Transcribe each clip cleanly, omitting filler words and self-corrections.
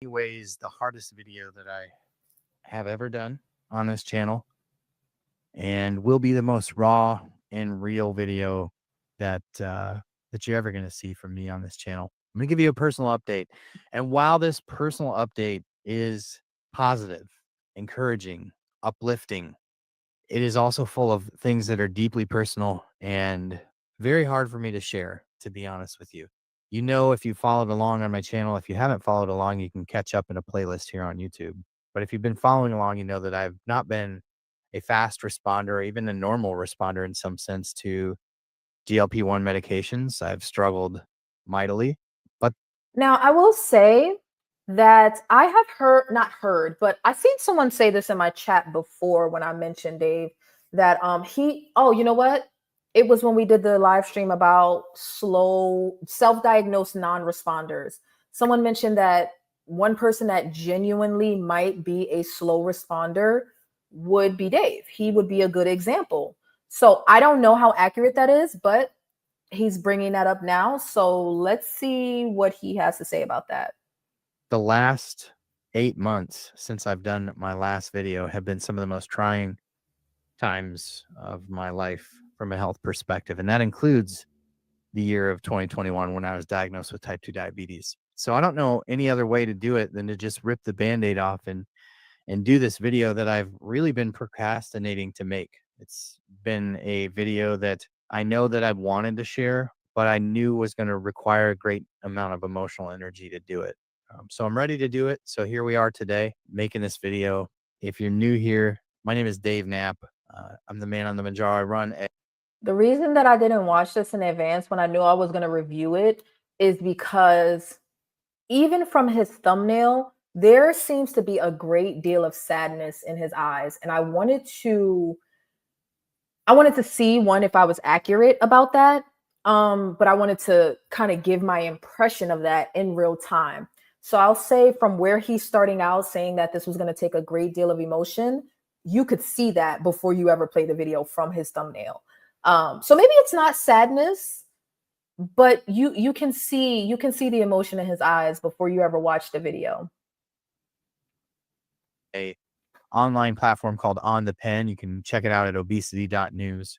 ways the hardest video that I have ever done on this channel, and will be the most raw and real video that you're ever going to see from me on this channel. I'm going to give you a personal update. And while this personal update is positive, encouraging, uplifting, it is also full of things that are deeply personal and very hard for me to share, to be honest with you. You know, if you followed along on my channel, if you haven't followed along, you can catch up in a playlist here on YouTube. But if you've been following along, you know that I've not been a fast responder or even a normal responder in some sense to GLP-1 medications. I've struggled mightily. But Now, I will say that I have not heard, but I've seen someone say this in my chat before when I mentioned Dave that you know what? It was when we did the live stream about slow self-diagnosed non-responders. Someone mentioned that one person that genuinely might be a slow responder would be Dave. He would be a good example. So I don't know how accurate that is, but he's bringing that up now. So let's see what he has to say about that. the last 8 months since I've done my last video have been some of the most trying times of my life from a health perspective. And that includes the year of 2021 when I was diagnosed with type 2 diabetes. So I don't know any other way to do it than to just rip the Band-Aid off and do this video that I've really been procrastinating to make. It's been a video that I know that I've wanted to share, but I knew was going to require a great amount of emotional energy to do it. So I'm ready to do it. So here we are today making this video. If you're new here, my name is Dave Knapp. I'm the man on the Manjaro. I run The reason that I didn't watch this in advance when I knew I was going to review it is because even from his thumbnail, there seems to be a great deal of sadness in his eyes. And I wanted to see one if I was accurate about that. But I wanted to kind of give my impression of that in real time. So I'll say from where he's starting out saying that this was going to take a great deal of emotion, you could see that before you ever play the video from his thumbnail. So maybe it's not sadness, but you can see the emotion in his eyes before you ever watch the video. a online platform called On the Pen. You can check it out at obesity.news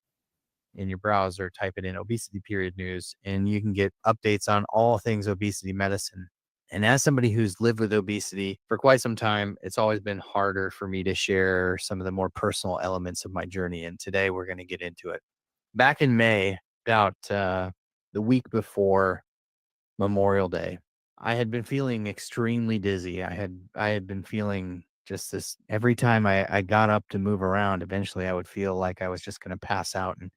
in your browser. Type it in obesity.news, and you can get updates on all things obesity medicine. And as somebody who's lived with obesity for quite some time, it's always been harder for me to share some of the more personal elements of my journey. And today we're going to get into it. Back in May, about the week before Memorial Day, I had been feeling extremely dizzy. I had been feeling just this every time I got up to move around, eventually I would feel like I was just going to pass out. And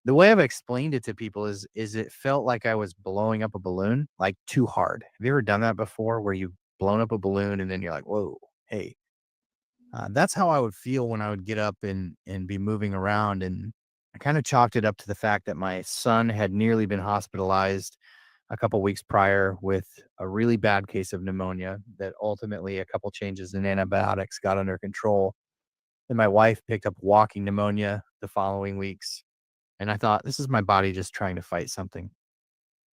the way I've explained it to people is it felt like I was blowing up a balloon, like too hard. Have you ever done that before where you've blown up a balloon and then you're like, whoa, hey, that's how I would feel when I would get up and be moving around. And I kind of chalked it up to the fact that my son had nearly been hospitalized a couple weeks prior with a really bad case of pneumonia that ultimately a couple changes in antibiotics got under control. And my wife picked up walking pneumonia the following weeks. And I thought, this is my body just trying to fight something.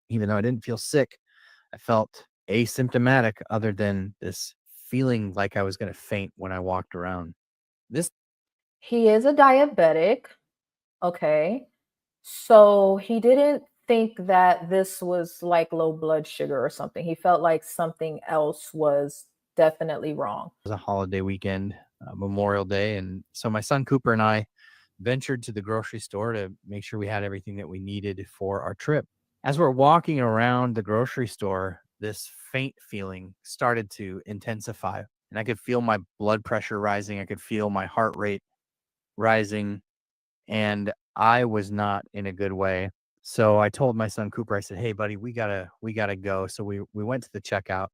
Even though I didn't feel sick, I felt asymptomatic other than this feeling like I was going to faint when I walked around. He is a diabetic. Okay. So he didn't think that this was like low blood sugar or something. He felt like something else was definitely wrong. Was a holiday weekend, Memorial Day. And so my son Cooper and I ventured to the grocery store to make sure we had everything that we needed for our trip. As we're walking around the grocery store, this faint feeling started to intensify, and I could feel my blood pressure rising. I could feel my heart rate rising, and I was not in a good way. So I told my son Cooper, I said, hey buddy, we gotta go. So we went to the checkout,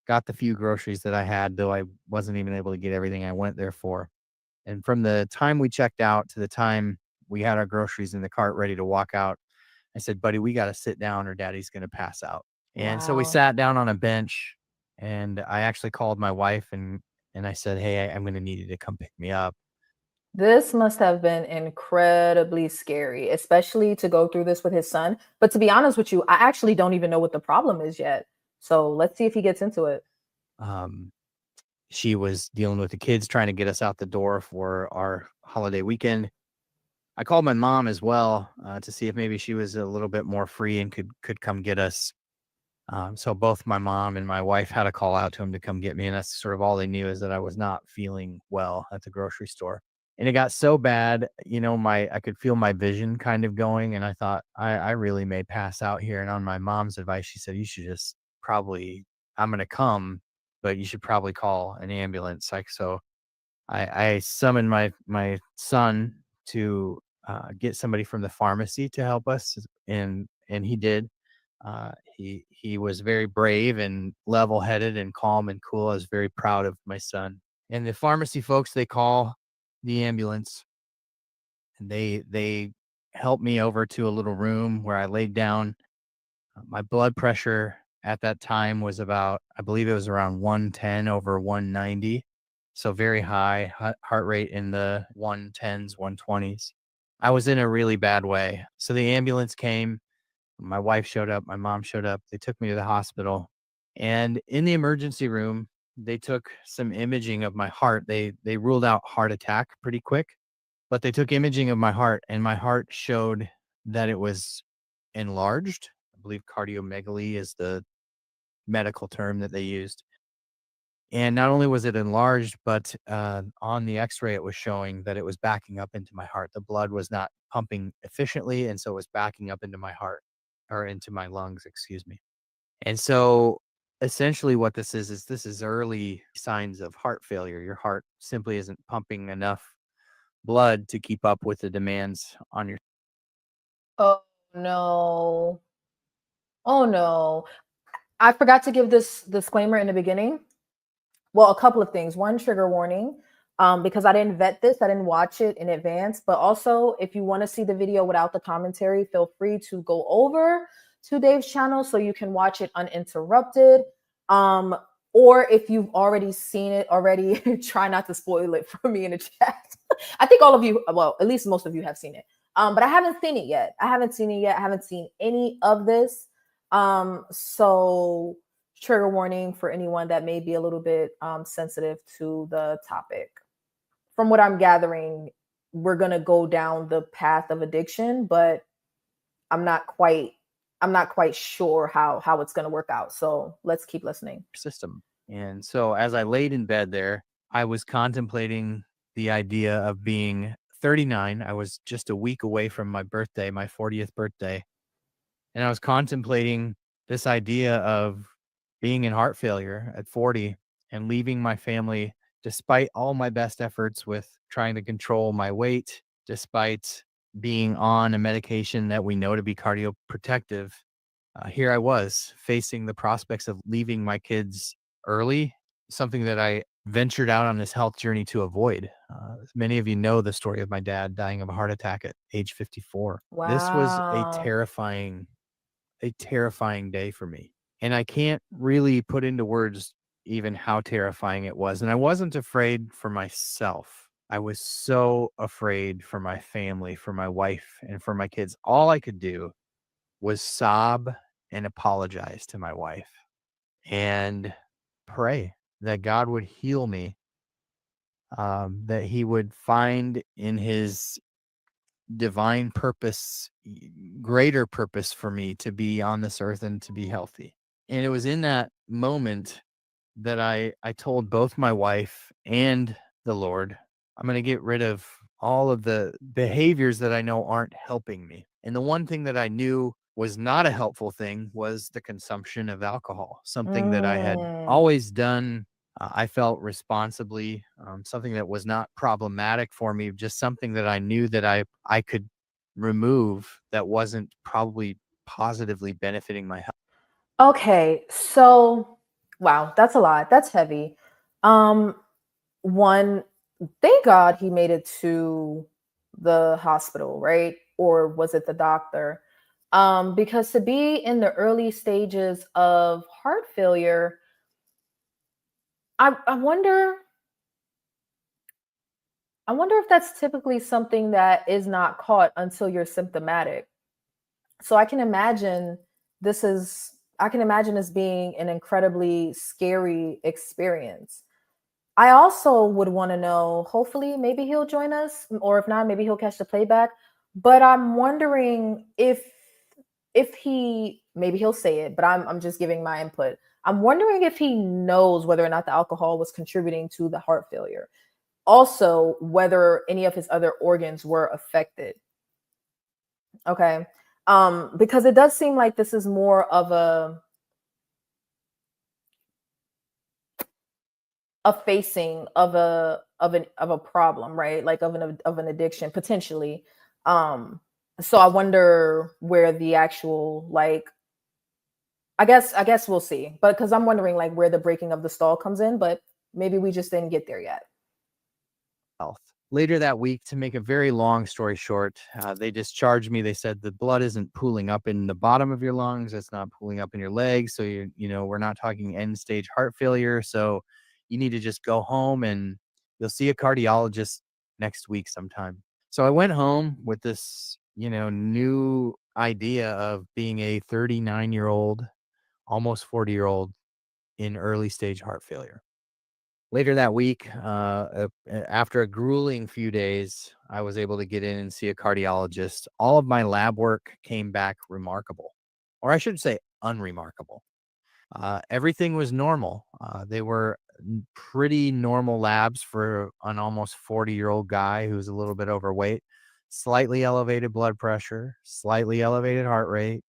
got the few groceries that I had, though I wasn't even able to get everything I went there for. And from the time we checked out to the time we had our groceries in the cart ready to walk out, I said, buddy, we got to sit down or daddy's going to pass out. And so we Wow. sat down on a bench, and I actually called my wife and I said, hey, I'm going to need you to come pick me up. This must have been incredibly scary, especially to go through this with his son. But to be honest with you, I actually don't even know what the problem is yet. So let's see if he gets into it. She was dealing with the kids, trying to get us out the door for our holiday weekend. I called my mom as well, to see if maybe she was a little bit more free and could come get us. So both my mom and my wife had to call out to him to come get me, and that's sort of all they knew, is that I was not feeling well at the grocery store. And it got so bad, my I could feel my vision kind of going, and I thought I really may pass out here. And on my mom's advice, she said, "You should just probably, I'm gonna come, but you should probably call an ambulance." Like, so I summoned my son to get somebody from the pharmacy to help us, and he did. He was very brave and level-headed and calm and cool. I was very proud of my son. And the pharmacy folks, they call the ambulance, and they helped me over to a little room where I laid down. My blood pressure at that time was about, I believe it was around 110 over 190. So very high, heart rate in the 110s, 120s. I was in a really bad way. So the ambulance came, my wife showed up, my mom showed up. They took me to the hospital. And in the emergency room, they took some imaging of my heart. They ruled out heart attack pretty quick, but they took imaging of my heart, and my heart showed that it was enlarged. I believe cardiomegaly is the medical term that they used. And not only was it enlarged, but on the x-ray, it was showing that it was backing up into my heart. The blood was not pumping efficiently, and so it was backing up into my heart, or into my lungs, excuse me. And so essentially what this is early signs of heart failure. Your heart simply isn't pumping enough blood to keep up with the demands on your. Oh no. Oh no. I forgot to give this disclaimer in the beginning. Well, a couple of things. One, trigger warning, because I didn't vet this, I didn't watch it in advance. But also, if you want to see the video without the commentary, feel free to go over to Dave's channel so you can watch it uninterrupted. Um, or if you've already seen it already, try not to spoil it for me in the chat. I think all of you, well, at least most of you have seen it. But I haven't seen it yet. I haven't seen any of this. So trigger warning for anyone that may be a little bit sensitive to the topic. From what I'm gathering, we're gonna go down the path of addiction, but I'm not quite sure how it's gonna work out. So let's keep listening. System. And so as I laid in bed there, I was contemplating the idea of being 39. I was just a week away from my birthday, my 40th birthday. And I was contemplating this idea of being in heart failure at 40 and leaving my family, despite all my best efforts with trying to control my weight, despite being on a medication that we know to be cardioprotective. Here I was facing the prospects of leaving my kids early, something that I ventured out on this health journey to avoid. Many of you know the story of my dad dying of a heart attack at age 54. This was Wow. a terrifying day for me. And I can't really put into words even how terrifying it was. And I wasn't afraid for myself. I was so afraid for my family, for my wife, and for my kids. All I could do was sob and apologize to my wife and pray that God would heal me, that He would find in His divine purpose, greater purpose for me to be on this earth and to be healthy. And it was in that moment that I told both my wife and the Lord, I'm going to get rid of all of the behaviors that I know aren't helping me. And the one thing that I knew was not a helpful thing was the consumption of alcohol, something that I had Mm. always done. I felt responsibly, something that was not problematic for me, just something that I knew that I could remove that wasn't probably positively benefiting my health. Okay, so wow, that's a lot. That's heavy. Um, One, thank God he made it to the hospital, right? Or was it the doctor? Because to be in the early stages of heart failure, I wonder, if that's typically something that is not caught until you're symptomatic. So I can imagine this is, I can imagine this being an incredibly scary experience. I also would want to know, hopefully, maybe he'll join us, or if not, maybe he'll catch the playback. But I'm wondering if he maybe he'll say it, but I'm just giving my input. I'm wondering if he knows whether or not the alcohol was contributing to the heart failure. Also, whether any of his other organs were affected. Okay. Because it does seem like this is more of a facing of a problem, right? Like of an addiction potentially. So I wonder where the actual like I guess we'll see. But because I'm wondering like where the breaking of the stall comes in, but maybe we just didn't get there yet. Health. Later that week, to make a very long story short, they discharged me. They said the blood isn't pooling up in the bottom of your lungs. It's not pooling up in your legs. So we're not talking end stage heart failure. So you need to just go home and you'll see a cardiologist next week sometime. So I went home with this, new idea of being a 39-year-old, almost 40-year-old in early stage heart failure. Later that week, after a grueling few days, I was able to get in and see a cardiologist. All of my lab work came back remarkable, or I should say unremarkable. Everything was normal. They were pretty normal labs for an almost 40-year-old guy who's a little bit overweight, slightly elevated blood pressure, slightly elevated heart rate.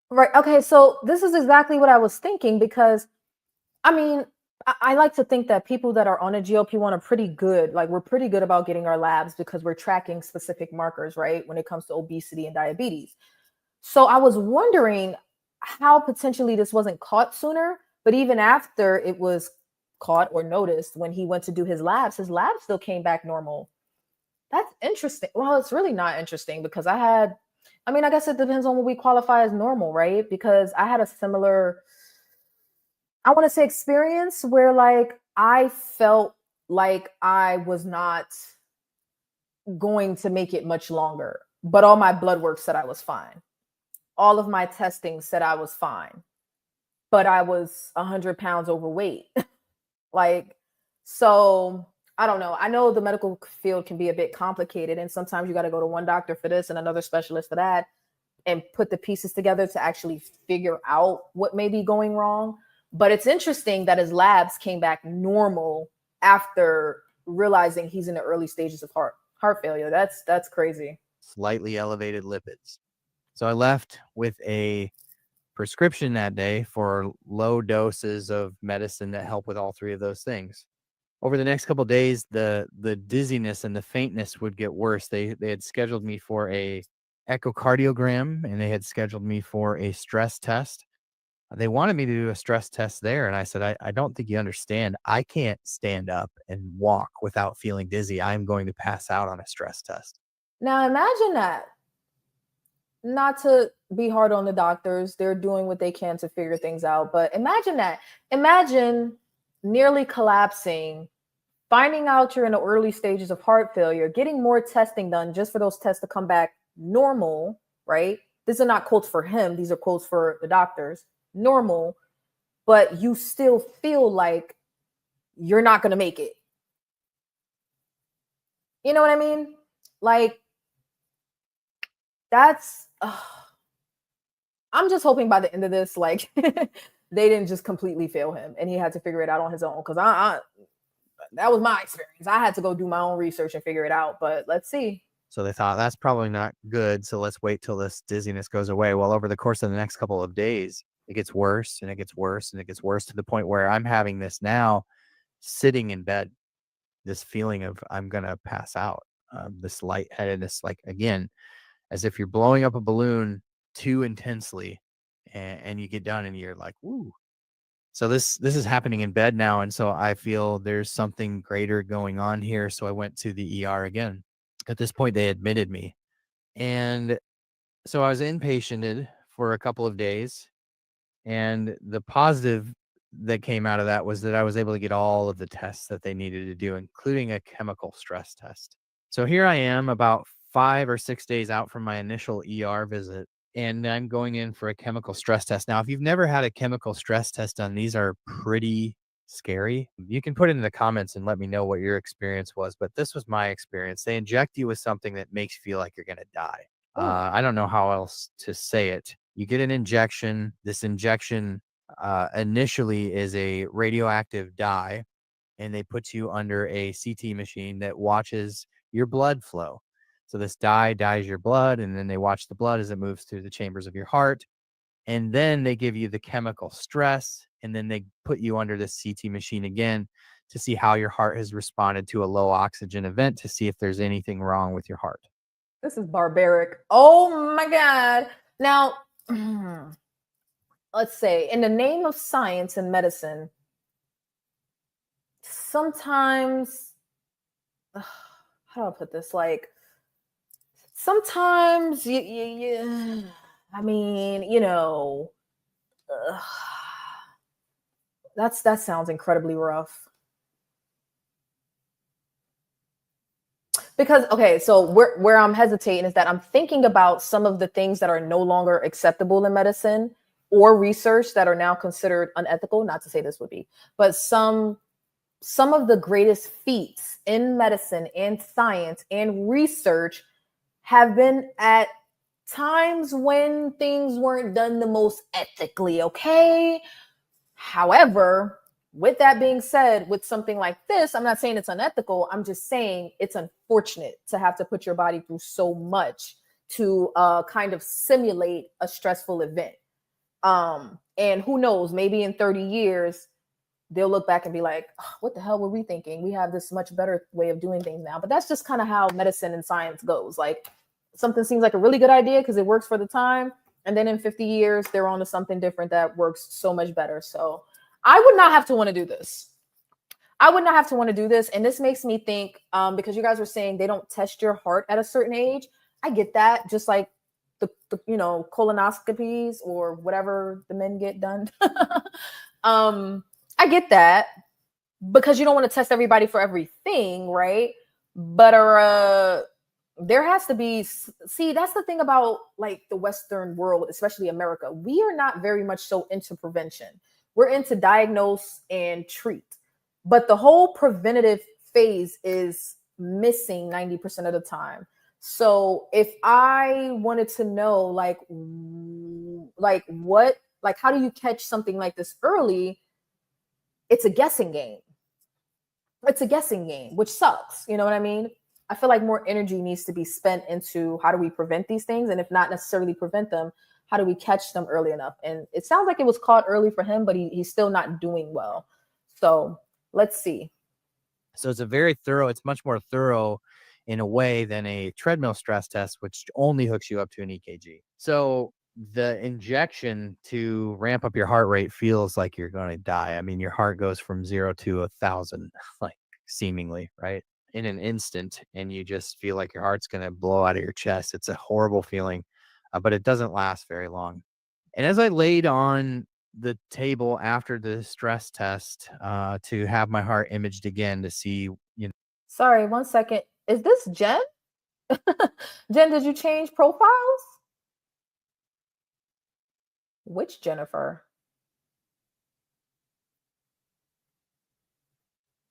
Right. Okay. So this is exactly what I was thinking because I mean, I like to think that people that are on a GLP-1 are pretty good. Like we're pretty good about getting our labs because we're tracking specific markers, right? When it comes to obesity and diabetes. So I was wondering how potentially this wasn't caught sooner, but even after it was caught or noticed when he went to do his labs still came back normal. That's interesting. Well, it's really not interesting because I mean, I guess it depends on what we qualify as normal, right? Because I had a similar I want to say experience where like I felt like I was not going to make it much longer, but all my blood work said I was fine. All of my testing said I was fine, but I was 100 pounds overweight. Like, so I don't know. I know the medical field can be a bit complicated, and sometimes you got to go to one doctor for this and another specialist for that and put the pieces together to actually figure out what may be going wrong. But it's interesting that his labs came back normal after realizing he's in the early stages of heart failure. That's crazy. Slightly elevated lipids. So I left with a prescription that day for low doses of medicine that help with all three of those things. Over the next couple of days, the dizziness and the faintness would get worse. They had scheduled me for a echocardiogram and they had scheduled me for a stress test. They wanted me to do a stress test there, and I said, I don't think you understand. I can't stand up and walk without feeling dizzy. I'm going to pass out on a stress test. Now imagine that. Not to be hard on the doctors, they're doing what they can to figure things out. But imagine that. Imagine nearly collapsing, finding out you're in the early stages of heart failure, getting more testing done just for those tests to come back normal, right? These are not quotes for him, these are quotes for the doctors. Normal, but you still feel like you're not going to make it. You know what I mean? Like, that's I'm just hoping by the end of this, like they didn't just completely fail him and he had to figure it out on his own. Because that was my experience. I had to go do my own research and figure it out. But let's see. So they thought that's probably not good. So let's wait till this dizziness goes away. Well, over the course of the next couple of days, it gets worse and it gets worse and it gets worse to the point where I'm having this now sitting in bed, this feeling of I'm going to pass out, this lightheadedness, like again, as if you're blowing up a balloon too intensely and you get done and you're like, woo. So this is happening in bed now. And so I feel there's something greater going on here. So I went to the ER again. At this point, they admitted me. And so I was inpatiented for a couple of days. And the positive that came out of that was that I was able to get all of the tests that they needed to do, including a chemical stress test. So here I am about 5 or 6 days out from my initial ER visit. and I'm going in for a chemical stress test. Now, if you've never had a chemical stress test done, these are pretty scary. You can put it in the comments and let me know what your experience was, but this was my experience. They inject you with something that makes you feel like you're going to die. I don't know how else to say it. You get an injection. This injection initially is a radioactive dye, and they put you under a CT machine that watches your blood flow. So this dye dyes your blood, and then they watch the blood as it moves through the chambers of your heart. And then they give you the chemical stress, and then they put you under this CT machine again to see how your heart has responded to a low oxygen event, to see if there's anything wrong with your heart. This is barbaric. Oh my God. Now, let's say, in the name of science and medicine, sometimes, how do I put this? Like, sometimes I mean, that sounds incredibly rough. Because, okay, so where I'm hesitating is that I'm thinking about some of the things that are no longer acceptable in medicine or research that are now considered unethical. Not to say this would be, but some of the greatest feats in medicine and science and research have been at times when things weren't done the most ethically, okay? However, with that being said, with something like this, I'm not saying it's unethical. I'm just saying it's unfortunate to have to put your body through so much to kind of simulate a stressful event. And who knows, maybe in 30 years, they'll look back and be like, oh, what the hell were we thinking? We have this much better way of doing things now. But that's just kind of how medicine and science goes. Like, something seems like a really good idea because it works for the time. And then in 50 years, they're on to something different that works so much better. So I would not have to want to do this. I would not have to want to do this. And this makes me think, because you guys were saying they don't test your heart at a certain age. I get that. Just like the colonoscopies or whatever the men get done. I get that, because you don't want to test everybody for everything, right? But there has to be, see, that's the thing about like the Western world, especially America. We are not very much so into prevention. We're into diagnose and treat. But the whole preventative phase is missing 90% of the time. So if I wanted to know like how do you catch something like this early? It's a guessing game. It's a guessing game, which sucks. You know what I mean? I feel like more energy needs to be spent into how do we prevent these things? And if not necessarily prevent them, how do we catch them early enough? And it sounds like it was caught early for him, but he's still not doing well. So let's see. So it's much more thorough in a way than a treadmill stress test, which only hooks you up to an EKG. So the injection to ramp up your heart rate feels like you're going to die. I mean, your heart goes from 0 to 1,000, like seemingly, right? In an instant, and you just feel like your heart's going to blow out of your chest. It's a horrible feeling, but it doesn't last very long. And as I laid on the table after the stress test to have my heart imaged again to see, Sorry, 1 second. Is this Jen? Jen, did you change profiles? Which Jennifer?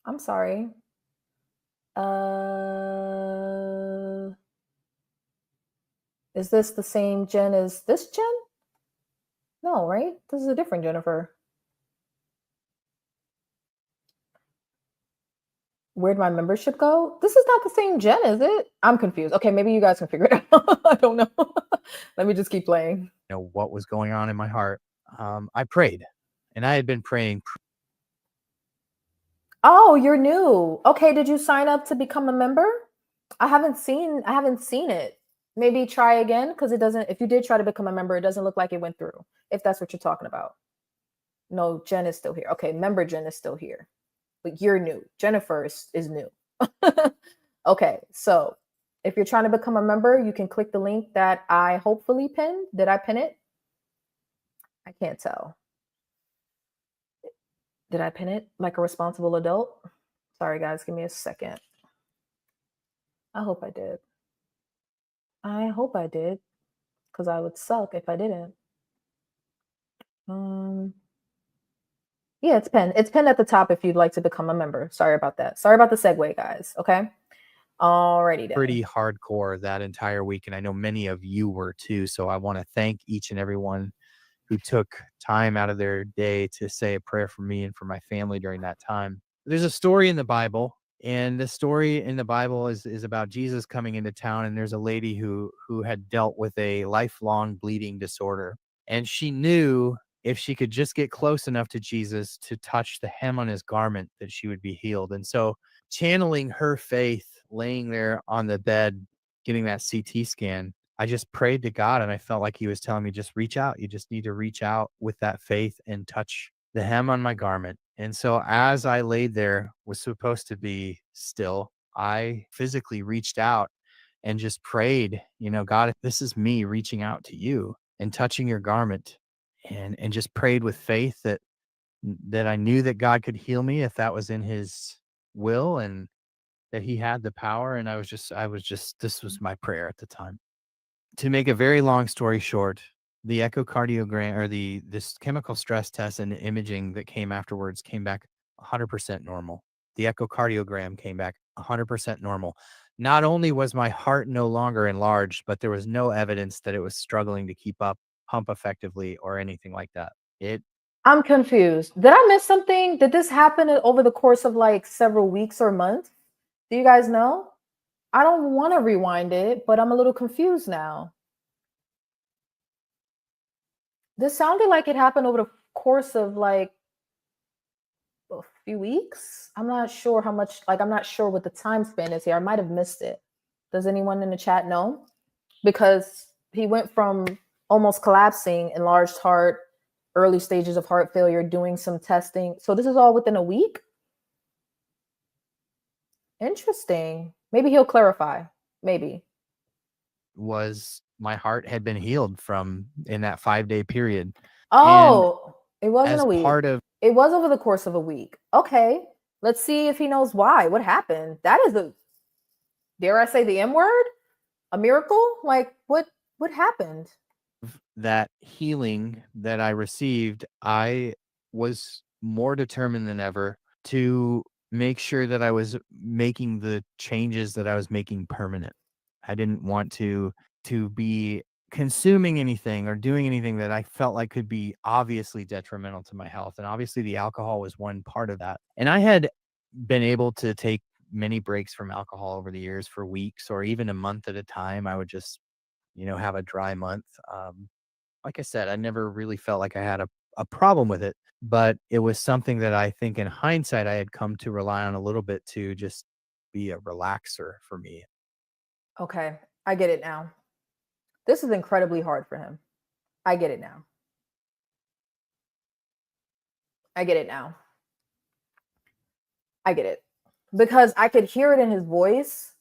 I'm sorry. Is this the same Jen as this Jen? No, right? This is a different Jennifer. Where'd my membership go? This is not the same Jen, is it? I'm confused. Okay, maybe you guys can figure it out. I don't know. Let me just keep playing. What was going on in my heart. I prayed, and I had been praying. Oh, you're new. Okay, did you sign up to become a member? I haven't seen it. Maybe try again, because it doesn't, if you did try to become a member, it doesn't look like it went through, if that's what you're talking about. No, Jen is still here. Okay, member Jen is still here. But you're new. Jennifer is new. Okay, so if you're trying to become a member, you can click the link that I hopefully pinned. Did I pin it? I can't tell. Did I pin it like a responsible adult? Sorry, guys, give me a second. I hope I did. I hope I did. because I would suck if I didn't. Um, yeah, it's pinned. It's pinned at the top if you'd like to become a member. Sorry about that. Sorry about the segue, guys. Okay. Alrighty then. Pretty hardcore that entire week, and I know many of you were too. So I want to thank each and every one who took time out of their day to say a prayer for me and for my family during that time. There's a story in the Bible, and the story in the Bible is about Jesus coming into town, and there's a lady who had dealt with a lifelong bleeding disorder, and she knew if she could just get close enough to Jesus to touch the hem on his garment that she would be healed. And so channeling her faith, laying there on the bed, getting that CT scan, I just prayed to God and I felt like he was telling me, just reach out. You just need to reach out with that faith and touch the hem on my garment. And so as I laid there, was supposed to be still, I physically reached out and just prayed, God, if this is me reaching out to you and touching your garment, and just prayed with faith that I knew that God could heal me if that was in his will, and that he had the power. And I was just this was my prayer at the time. To make a very long story short, the echocardiogram, or this chemical stress test and the imaging that came afterwards, came back 100% normal. The echocardiogram came back 100% normal. Not only was my heart no longer enlarged, but there was no evidence that it was struggling to keep up, pump effectively, or anything like that. It I'm confused. Did I miss something? Did this happen over the course of like several weeks or months? Do you guys know? I don't want to rewind it, but I'm a little confused now. This sounded like it happened over the course of like a few weeks. I'm not sure how much, like, I'm not sure what the time span is here. I might have missed it. Does anyone in the chat know? Because he went from almost collapsing, enlarged heart, early stages of heart failure, doing some testing. So this is all within a week? Interesting. Maybe he'll clarify. Maybe. was my heart had been healed from in that 5-day period. And Oh, it wasn't as a week. part of It was over the course of a week. Okay. Let's see if he knows why. What happened? That is a, dare I say the M word? A miracle? Like what happened? that healing that I received, I was more determined than ever to make sure that I was making the changes that I was making permanent. I didn't want to be consuming anything or doing anything that I felt like could be obviously detrimental to my health. And obviously the alcohol was one part of that. And I had been able to take many breaks from alcohol over the years for weeks or even a month at a time. I would just, have a dry month. Like I said, I never really felt like I had a problem with it, but it was something that I think in hindsight I had come to rely on a little bit to just be a relaxer for me. Okay. I get it now. This is incredibly hard for him. I get it now. I get it now. I get it. Because I could hear it in his voice,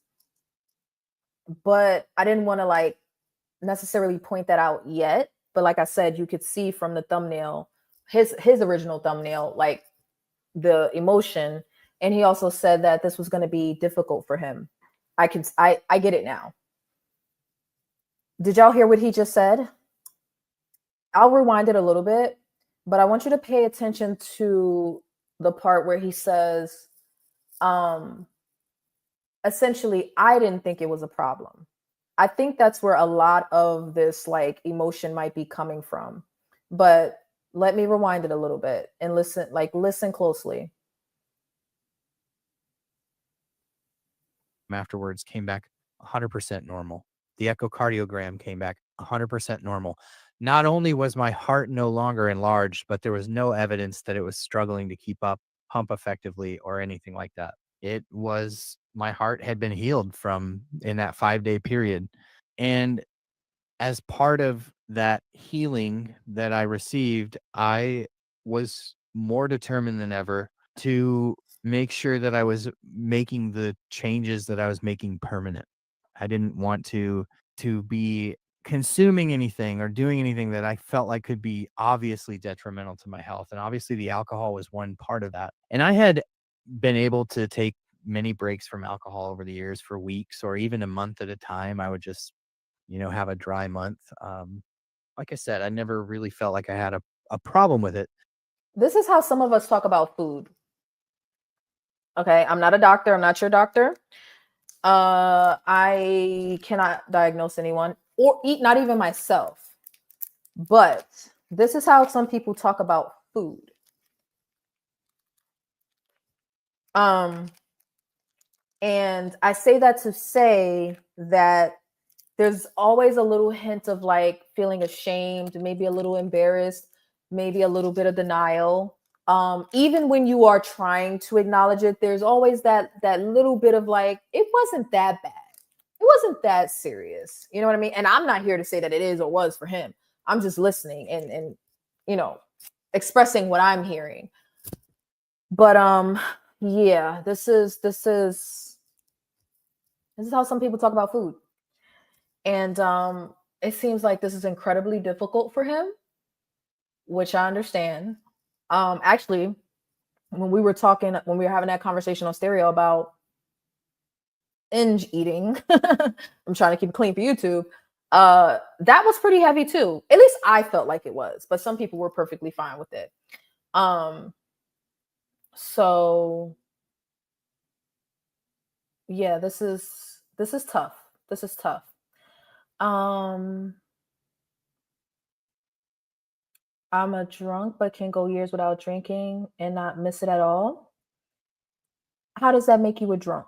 but I didn't want to like necessarily point that out yet. But like I said, you could see from the thumbnail, his original thumbnail, like the emotion. And he also said that this was going to be difficult for him. I get it now. Did y'all hear what he just said? I'll rewind it a little bit, but I want you to pay attention to the part where he says, essentially, I didn't think it was a problem. I think that's where a lot of this like emotion might be coming from. But let me rewind it a little bit and listen closely. Afterwards came back 100% normal. The echocardiogram came back 100% normal. Not only was my heart no longer enlarged, but there was no evidence that it was struggling to keep up, pump effectively, or anything like that. It was my heart had been healed from in that 5-day period. And as part of that healing that I received, I was more determined than ever to make sure that I was making the changes that I was making permanent. I didn't want to be consuming anything or doing anything that I felt like could be obviously detrimental to my health. And obviously the alcohol was one part of that. And I had been able to take many breaks from alcohol over the years for weeks or even a month at a time. I would just, have a dry month. Like I said, I never really felt like I had a problem with it. This is how some of us talk about food. Okay, I'm not a doctor. I'm not your doctor. I cannot diagnose anyone or eat, not even myself. But this is how some people talk about food. And I say that to say that there's always a little hint of like feeling ashamed, maybe a little embarrassed, maybe a little bit of denial. Even when you are trying to acknowledge it, there's always that little bit of like, it wasn't that bad. It wasn't that serious. You know what I mean? And I'm not here to say that it is or was for him. I'm just listening and expressing what I'm hearing. But yeah, this is how some people talk about food. And it seems like this is incredibly difficult for him, which I understand. Actually, when we were having that conversation on stereo about binge eating, I'm trying to keep it clean for YouTube. That was pretty heavy too. At least I felt like it was, but some people were perfectly fine with it. So yeah, this is tough. This is tough. I'm a drunk, but can go years without drinking and not miss it at all. How does that make you a drunk?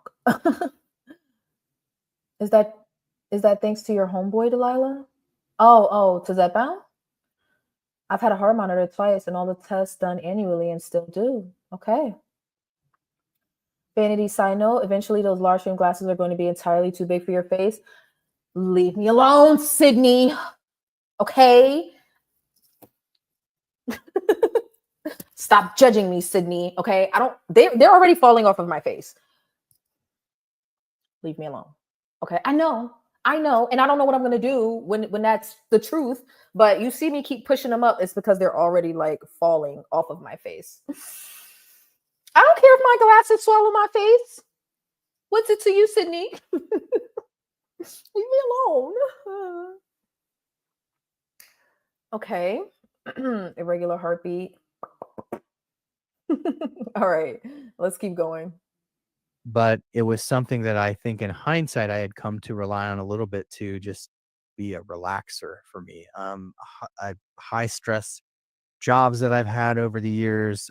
Is that thanks to your homeboy, Delilah? Oh, to Zepbound? I've had a heart monitor twice and all the tests done annually and still do. Okay. Vanity side note, eventually those large frame glasses are going to be entirely too big for your face. Leave me alone, Sydney. Okay? Stop judging me, Sydney. Okay? They're already falling off of my face. Leave me alone. Okay? I know. And I don't know what I'm going to do when that's the truth, but you see me keep pushing them up. It's because they're already like falling off of my face. I don't care if my glasses swallow my face. What's it to you, Sydney? Leave me alone. Okay. Irregular heartbeat. All right. Let's keep going. But it was something that I think in hindsight I had come to rely on a little bit to just be a relaxer for me. High stress jobs that I've had over the years.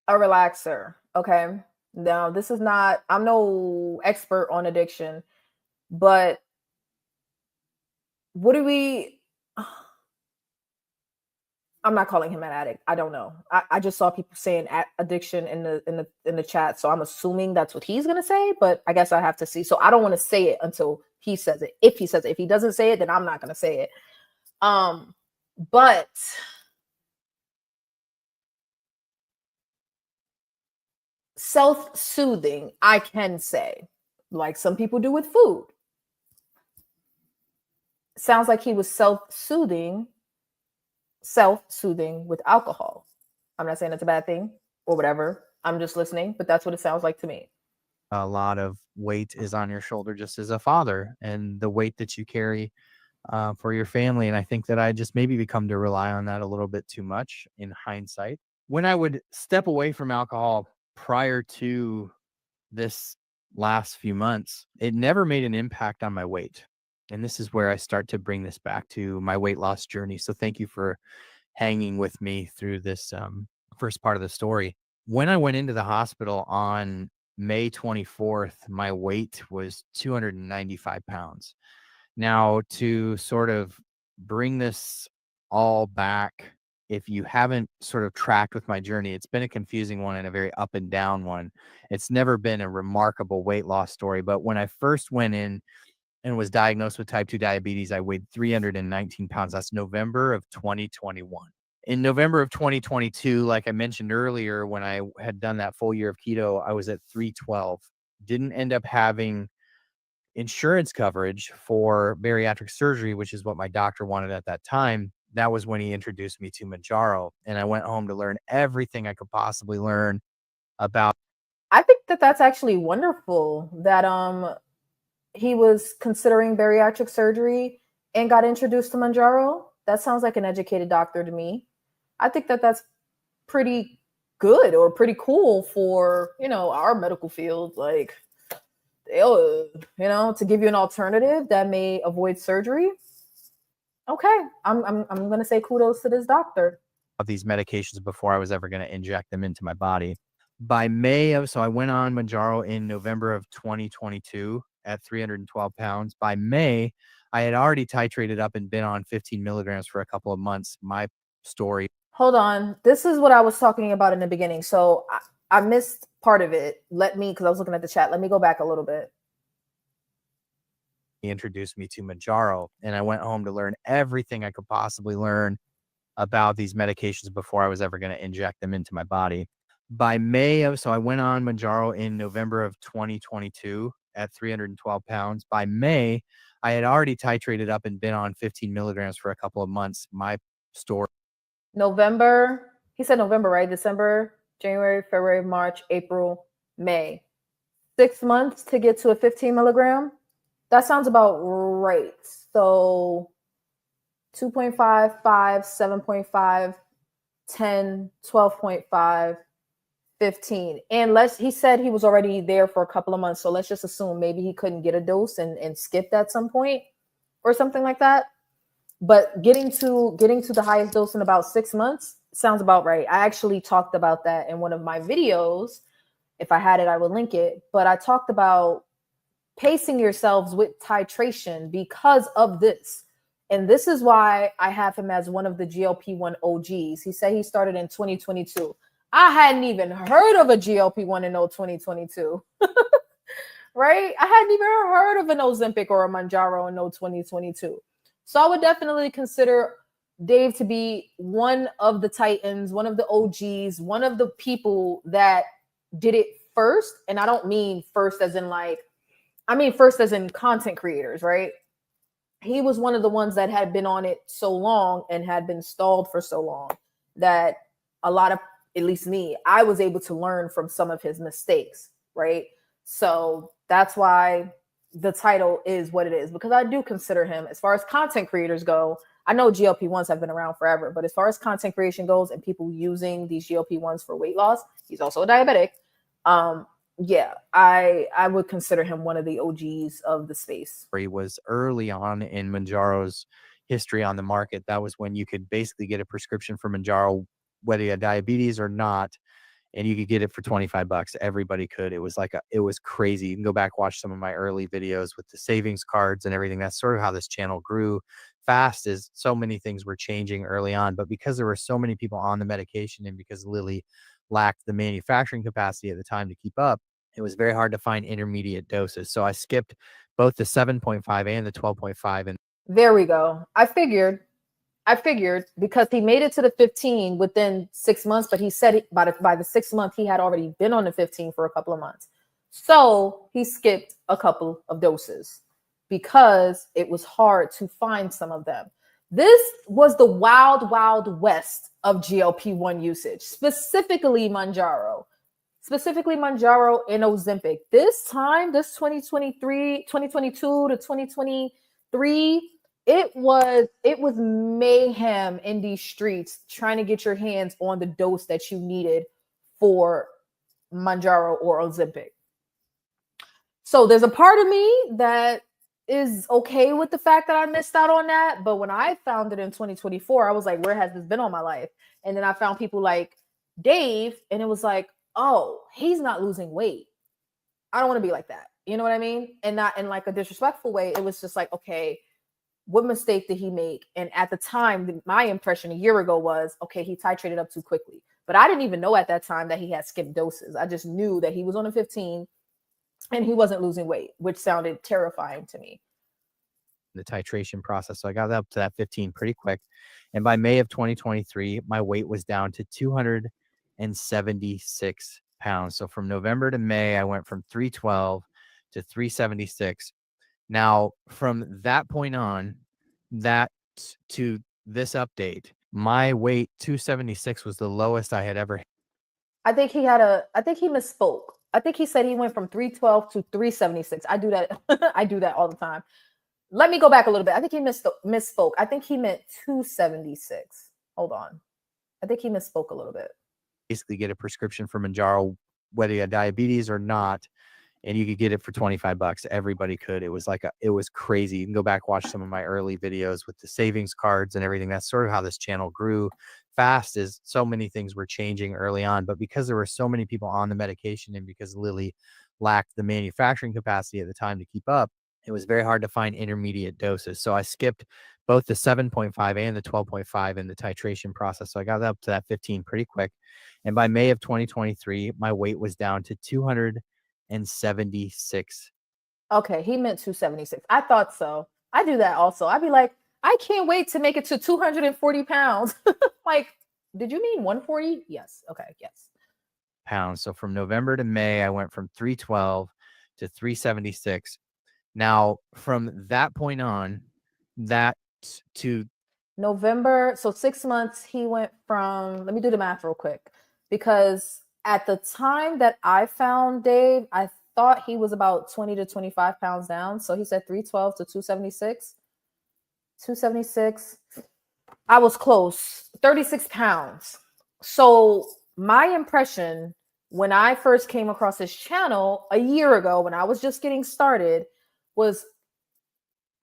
A relaxer. Okay. Now, this is not, I'm no expert on addiction, but what do we, I'm not calling him an addict. I don't know. I just saw people saying addiction in the chat, so I'm assuming that's what he's gonna say. But I guess I have to see. So I don't want to say it until he says it. If he says it, if he doesn't say it, then I'm not gonna say it. But self-soothing, I can say, like some people do with food. Sounds like he was self-soothing with alcohol. I'm not saying it's a bad thing or whatever. I'm just listening, but that's what it sounds like to me. A lot of weight is on your shoulder just as a father, and the weight that you carry for your family. And I think that I just maybe become to rely on that a little bit too much in hindsight. When I would step away from alcohol prior to this last few months, it never made an impact on my weight. And this is where I start to bring this back to my weight loss journey. So thank you for hanging with me through this first part of the story. When I went into the hospital on May 24th, my weight was 295 pounds. Now, to sort of bring this all back, if you haven't sort of tracked with my journey, it's been a confusing one and a very up and down one. It's never been a remarkable weight loss story. But when I first went in and was diagnosed with type 2 diabetes, I weighed 319 pounds. That's November of 2021. In November of 2022, like I mentioned earlier, when I had done that full year of keto, I was at 312. Didn't end up having insurance coverage for bariatric surgery, which is what my doctor wanted at that time. That was when he introduced me to Manjaro, and I went home to learn everything I could possibly learn about. I think that that's actually wonderful that he was considering bariatric surgery and got introduced to Manjaro. That sounds like an educated doctor to me. I think that that's pretty good or pretty cool for, our medical field. Like, to give you an alternative that may avoid surgery. Okay, I'm gonna say kudos to this doctor. Of these medications before I was ever going to inject them into my body. By May of, so I went on Manjaro in November of 2022 at 312 pounds. By May, I had already titrated up and been on 15 milligrams for a couple of months. My story. Hold on. This is what I was talking about in the beginning. So I missed part of it. Because I was looking at the chat. Let me go back a little bit. He introduced me to Manjaro, and I went home to learn everything I could possibly learn about these medications before I was ever going to inject them into my body. By May of, so I went on Manjaro in November of 2022 at 312 pounds. By May, I had already titrated up and been on 15 milligrams for a couple of months. My story. November, he said November, right? December, January, February, March, April, May. 6 months to get to a 15 milligram. That sounds about right. So 2.5, 5, 7.5, 10, 12.5, 15. And he said he was already there for a couple of months. So let's just assume maybe he couldn't get a dose and skipped at some point or something like that. But getting to the highest dose in about 6 months sounds about right. I actually talked about that in one of my videos. If I had it, I would link it. But I talked about pacing yourselves with titration because of this. And this is why I have him as one of the GLP-1 OGs. He said he started in 2022. I hadn't even heard of a GLP-1 in 2022. Right? I hadn't even heard of an Ozempic or a Manjaro in 2022. So I would definitely consider Dave to be one of the titans, one of the OGs, one of the people that did it first. And I don't mean first as in first as in content creators, right? He was one of the ones that had been on it so long and had been stalled for so long that a lot of, at least me, I was able to learn from some of his mistakes, right? So that's why the title is what it is, because I do consider him, as far as content creators go, I know GLP-1s have been around forever, but as far as content creation goes and people using these GLP-1s for weight loss, he's also a diabetic. Yeah, I would consider him one of the OGs of the space. He was early on in Manjaro's history on the market. That was when you could basically get a prescription for Manjaro, whether you had diabetes or not, and you could get it for 25 bucks. Everybody could. It was it was crazy. You can go back, watch some of my early videos with the savings cards and everything. That's sort of how this channel grew fast, is so many things were changing early on. But because there were so many people on the medication and because Lilly lacked the manufacturing capacity at the time to keep up, it was very hard to find intermediate doses. So I skipped both the 7.5 and the 12.5. And there we go. I figured because he made it to the 15 within 6 months, but he said by the 6th month, he had already been on the 15 for a couple of months. So he skipped a couple of doses because it was hard to find some of them. This was the wild, wild west of GLP-1 usage, specifically Manjaro and Ozempic. This time, this 2022 to 2023, it was mayhem in these streets trying to get your hands on the dose that you needed for Manjaro or Ozempic. So there's a part of me that is okay with the fact that I missed out on that. But when I found it in 2024, I was like, where has this been all my life? And then I found people like Dave, and it was like, oh, he's not losing weight. I don't want to be like that. You know what I mean? And not in like a disrespectful way. It was just like, okay, what mistake did he make? And at the time, my impression a year ago was, okay, he titrated up too quickly. But I didn't even know at that time that he had skipped doses. I just knew that he was on a 15 and he wasn't losing weight, which sounded terrifying to me. The titration process. So I got up to that 15 pretty quick. And by May of 2023, my weight was down to 276 pounds. So from November to May, I went from 312 to 376. Now, from that point on, that to this update, my weight 276 was the lowest I had ever. I think he misspoke. I think he said he went from 312 to 376. I do that. I do that all the time. let me go back a little bit. I think he misspoke. I think he meant 276. Hold on. I think he misspoke a little bit. Basically get a prescription for Manjaro, whether you had diabetes or not, and you could get it for $25. Everybody could. It was it was crazy. You can go back, watch some of my early videos with the savings cards and everything. That's sort of how this channel grew fast, is so many things were changing early on. But because there were so many people on the medication and because Lilly lacked the manufacturing capacity at the time to keep up, it was very hard to find intermediate doses. So I skipped both the 7.5 and the 12.5 in the titration process. So I got up to that 15 pretty quick. And by May of 2023, my weight was down to 276. Okay, he meant 276. I thought so. I do that also. I'd be like, I can't wait to make it to 240 pounds. Like, did you mean 140? Yes. Okay. Yes. Pounds. So from November to May, I went from 312 to 376. Now, from that point on, that to November, so 6 months, he went from, let me do the math real quick, because at the time that I found Dave, I thought he was about 20 to 25 pounds down. So he said 312 to 276. 276. I was close, 36 pounds. So my impression when I first came across his channel a year ago, when I was just getting started, was,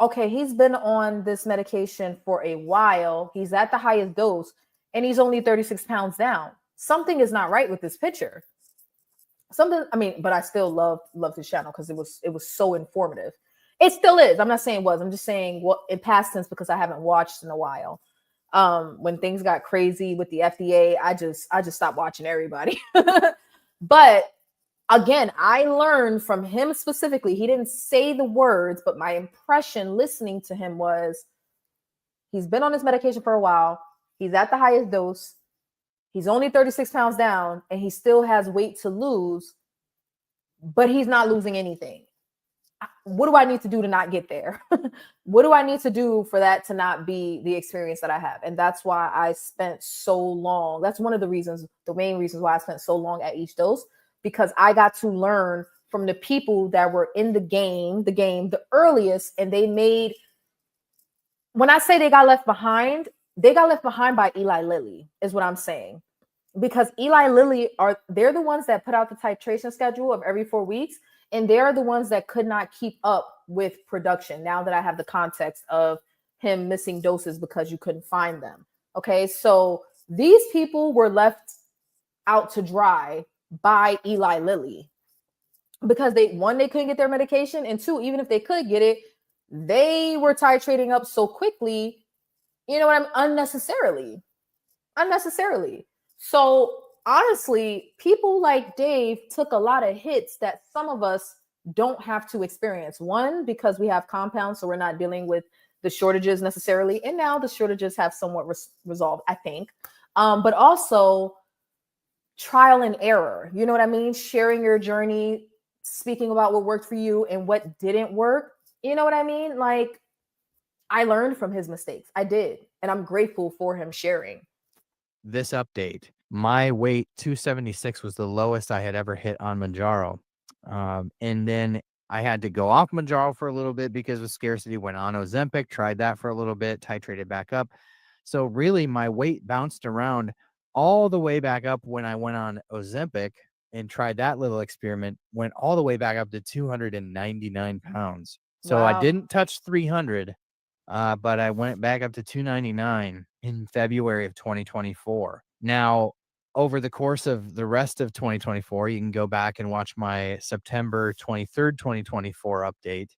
okay, he's been on this medication for a while. He's at the highest dose and he's only 36 pounds down. Something is not right with this picture. But I still loved his channel because it was so informative. It still is. I'm not saying it was. I'm just saying what in past tense because I haven't watched in a while. When things got crazy with the FDA, I just stopped watching everybody. But again, I learned from him specifically. He didn't say the words, but my impression listening to him was he's been on this medication for a while. He's at the highest dose. He's only 36 pounds down and he still has weight to lose, but he's not losing anything. What do I need to do to not get there? What do I need to do for that to not be the experience that I have? And that's why I spent so long. That's one of the main reasons why I spent so long at each dose, because I got to learn from the people that were in the game the earliest. And when I say they got left behind by Eli Lilly is what I'm saying. Because Eli Lilly they're the ones that put out the titration schedule of every 4 weeks. And they're the ones that could not keep up with production. Now that I have the context of him missing doses because you couldn't find them. Okay. So these people were left out to dry by Eli Lilly because they couldn't get their medication. And two, even if they could get it, they were titrating up so quickly, unnecessarily. So honestly, people like Dave took a lot of hits that some of us don't have to experience. One, because we have compounds, so we're not dealing with the shortages necessarily. And now the shortages have somewhat resolved, I think. But also trial and error. You know what I mean? Sharing your journey, speaking about what worked for you and what didn't work. You know what I mean? Like, I learned from his mistakes. I did. And I'm grateful for him sharing. This update, my weight 276 was the lowest I had ever hit on Manjaro. And then I had to go off Manjaro for a little bit because of scarcity, went on Ozempic, tried that for a little bit, titrated back up. So really my weight bounced around all the way back up when I went on Ozempic and tried that little experiment, went all the way back up to 299 pounds. So Wow. I didn't touch 300. But I went back up to 299 in February of 2024. Now, over the course of the rest of 2024, you can go back and watch my September 23rd, 2024 update,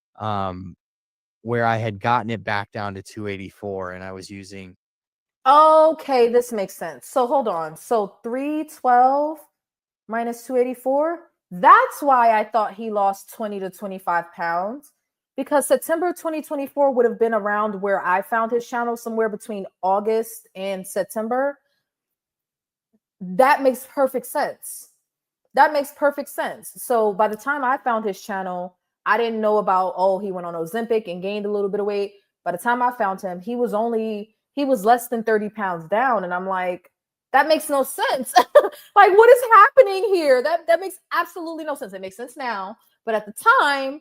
where I had gotten it back down to 284 and I was using. Okay, this makes sense. So hold on. So 312 minus 284. That's why I thought he lost 20 to 25 pounds. Because September 2024 would have been around where I found his channel, somewhere between August and September. That makes perfect sense. So by the time I found his channel, I didn't know about, he went on Ozempic and gained a little bit of weight. By the time I found him, he was less than 30 pounds down. And I'm like, that makes no sense. Like, what is happening here? That makes absolutely no sense. It makes sense now. But at the time,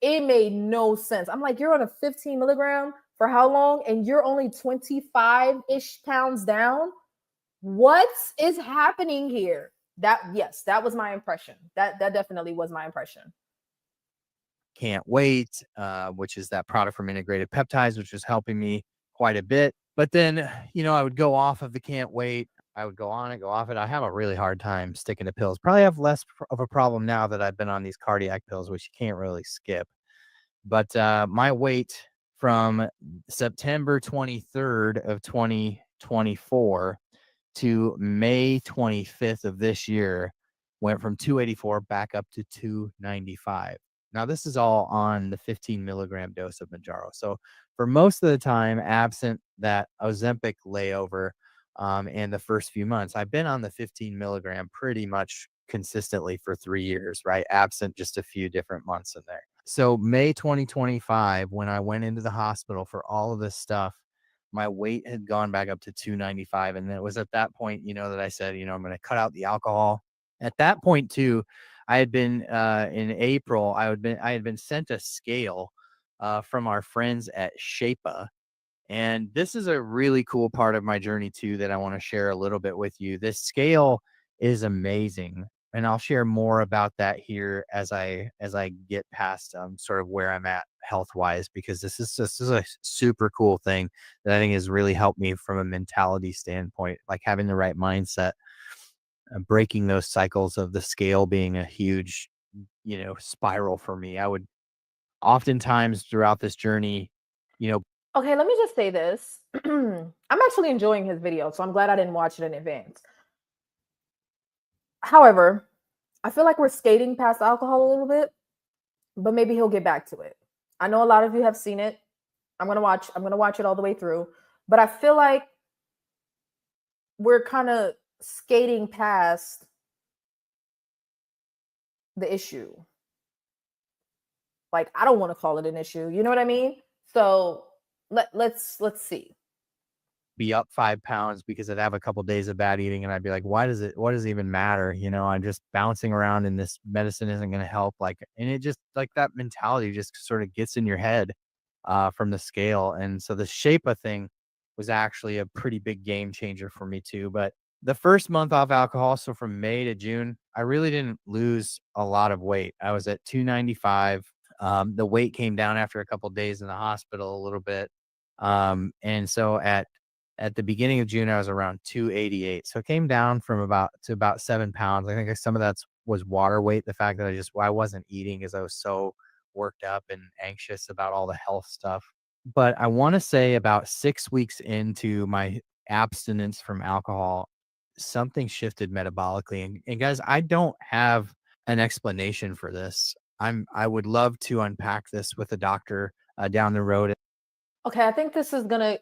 It made no sense. I'm like, you're on a 15 milligram for how long? And you're only 25-ish pounds down. What is happening here? Yes, that was my impression. That definitely was my impression. Can't Wait, which is that product from Integrated Peptides, which was helping me quite a bit. But then, I would go off of the Can't Wait. I would go on and go off it. I have a really hard time sticking to pills. Probably have less of a problem now that I've been on these cardiac pills, which you can't really skip. But my weight from September 23rd of 2024 to May 25th of this year went from 284 back up to 295. Now, this is all on the 15 milligram dose of Manjaro. So, for most of the time, absent that Ozempic layover and the first few months, I've been on the 15 milligram pretty much consistently for 3 years, right? Absent just a few different months in there. So, May 2025, when I went into the hospital for all of this stuff, my weight had gone back up to 295. And it was at that point, that I said, I'm going to cut out the alcohol. At that point, too, I had been in April, I had been sent a scale from our friends at Shape'a. And this is a really cool part of my journey too that I want to share a little bit with you. This scale is amazing, and I'll share more about that here as I get past sort of where I'm at health wise, because this is a super cool thing that I think has really helped me from a mentality standpoint, like having the right mindset, breaking those cycles of the scale being a huge spiral for me. I would oftentimes throughout this journey, you know, Okay, let me just say this. I'm actually enjoying his video, so I'm glad I didn't watch it in advance. However, I feel like we're skating past alcohol a little bit, but maybe he'll get back to it. I know a lot of you have seen it. I'm gonna watch it all the way through, but I feel like we're kind of skating past the issue. Like, I don't want to call it an issue. You know what I mean? So let's see. be up 5 pounds because I'd have a couple days of bad eating and I'd be like, what does it even matter? I'm just bouncing around and this medicine isn't going to help. Like, and it just like that mentality just sort of gets in your head from the scale. And so the Shape'a thing was actually a pretty big game changer for me too. But the first month off alcohol, so from May to June, I really didn't lose a lot of weight. I was at 295. The weight came down after a couple days in the hospital a little bit. And so at the beginning of June, I was around 288. So it came down from about 7 pounds. I think some of that was water weight. The fact that I wasn't eating because I was so worked up and anxious about all the health stuff. But I want to say about 6 weeks into my abstinence from alcohol, something shifted metabolically. And guys, I don't have an explanation for this. I would love to unpack this with a doctor down the road. Okay, I think this is gonna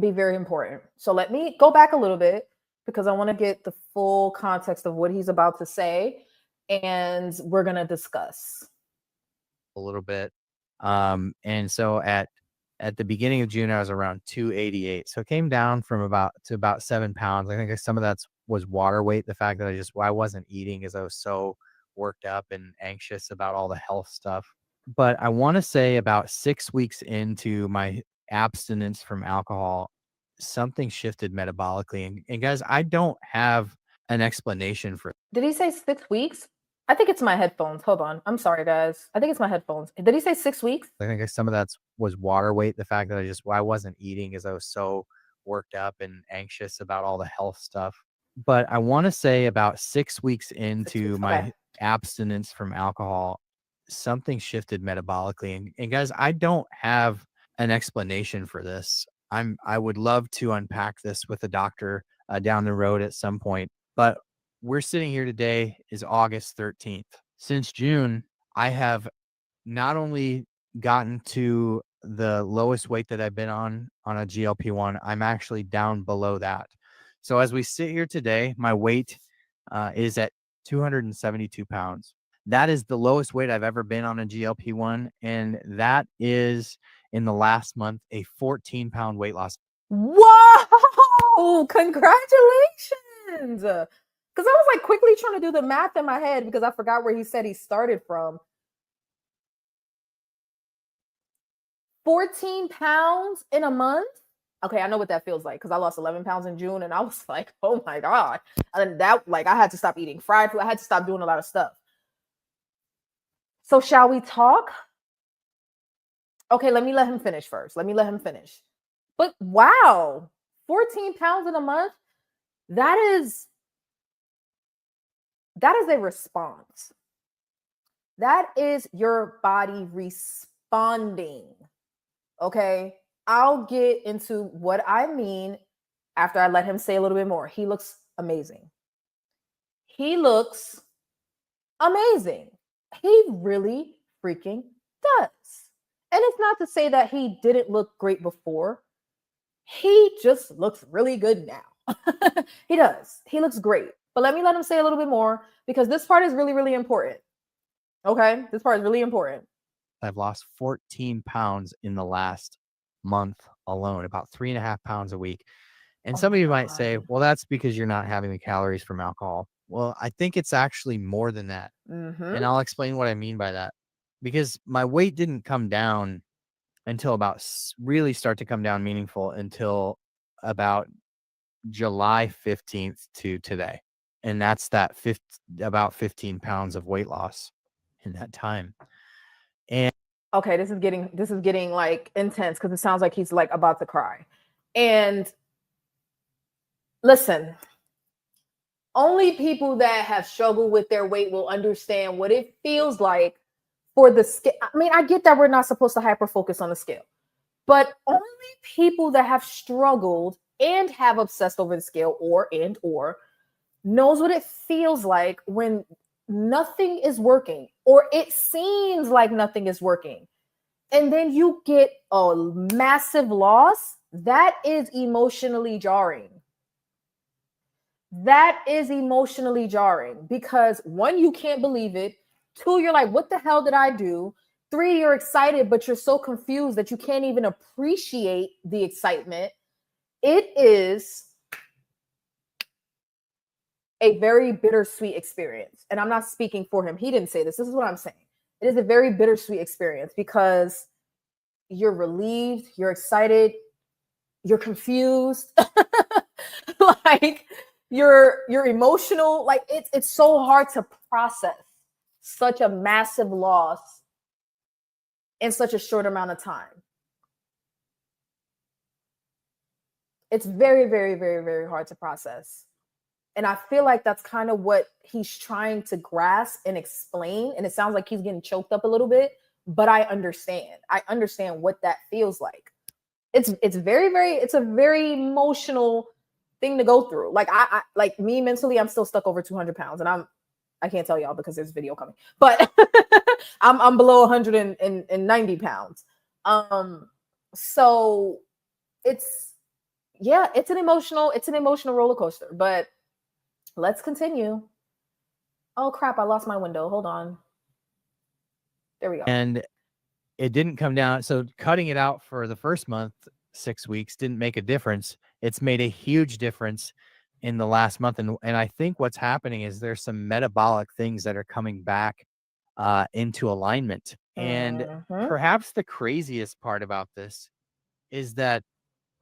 be very important. So let me go back a little bit because I want to get the full context of what he's about to say, and we're gonna discuss. A little bit. And so at the beginning of June, I was around 288. So it came down from about 7 pounds. I think some of that was water weight. The fact that I wasn't eating because I was so worked up and anxious about all the health stuff. But I want to say about 6 weeks into my abstinence from alcohol, something shifted metabolically. And guys, I don't have an explanation for. Did he say 6 weeks? I think it's my headphones. Hold on. I'm sorry, guys. I think it's my headphones. Did he say 6 weeks? I think some of that was water weight. The fact that I wasn't eating because I was so worked up and anxious about all the health stuff. But I want to say about 6 weeks 6 into weeks. my Okay. abstinence from alcohol, something shifted metabolically. And guys, I don't have an explanation for this. I would love to unpack this with a doctor down the road at some point. But we're sitting here today is August 13th. Since June, I have not only gotten to the lowest weight that I've been on a GLP-1, I'm actually down below that. So as we sit here today, my weight is at 272 pounds. That is the lowest weight I've ever been on a GLP-1. And that is in the last month, a 14-pound weight loss. Whoa! Congratulations! Because I was like quickly trying to do the math in my head because I forgot where he said he started from. 14 pounds in a month. Okay, I know what that feels like because I lost 11 pounds in June and I was like, oh my God. And that, like, I had to stop eating fried food. I had to stop doing a lot of stuff. So, shall we talk? Okay, let me let him finish first. Let me let him finish. But wow, 14 pounds in a month, that is a response. That is your body responding. Okay, I'll get into what I mean after I let him say a little bit more. He looks amazing. He looks amazing. He really freaking does. And it's not to say that he didn't look great before. He just looks really good now. He does. He looks great. But let me let him say a little bit more because this part is really, really important. Okay? This part is really important. I've lost 14 pounds in the last month alone, about 3.5 pounds a week. And some of you might say, well, that's because you're not having the calories from alcohol. Well, I think it's actually more than that. And I'll explain what I mean by that. Because my weight didn't come down until about really start to come down meaningful until about July 15th to today. And that's that about 15 pounds of weight loss in that time. And okay, this is getting like intense because it sounds like he's like about to cry. And listen, only people that have struggled with their weight will understand what it feels like for the scale. I mean, I get that we're not supposed to hyper focus on the scale, but only people that have struggled and have obsessed over the scale or knows what it feels like when nothing is working or it seems like nothing is working. And then you get a massive loss. That is emotionally jarring. That is emotionally jarring because one, you can't believe it. Two, you're like, what the hell did I do? Three, you're excited, but you're so confused that you can't even appreciate the excitement. It is a very bittersweet experience. And I'm not speaking for him. He didn't say this. This is what I'm saying. It is a very bittersweet experience because you're relieved, you're excited, you're confused, like you're emotional. Like it's so hard to process such a massive loss in such a short amount of time. It's very, very, very, very hard to process. And I feel like that's kind of what he's trying to grasp and explain. And it sounds like he's getting choked up a little bit, but I understand. I understand what that feels like. It's very, very, it's a very emotional thing to go through. Like I like me mentally, I'm still stuck over 200 pounds and I can't tell y'all because there's video coming, but I'm below 190 pounds. So it's an emotional roller coaster, but let's continue. Oh crap, I lost my window. Hold on. There we go. And it didn't come down. So cutting it out for the first month, 6 weeks, didn't make a difference. It's made a huge difference in the last month. And I think what's happening is there's some metabolic things that are coming back into alignment. And perhaps the craziest part about this is that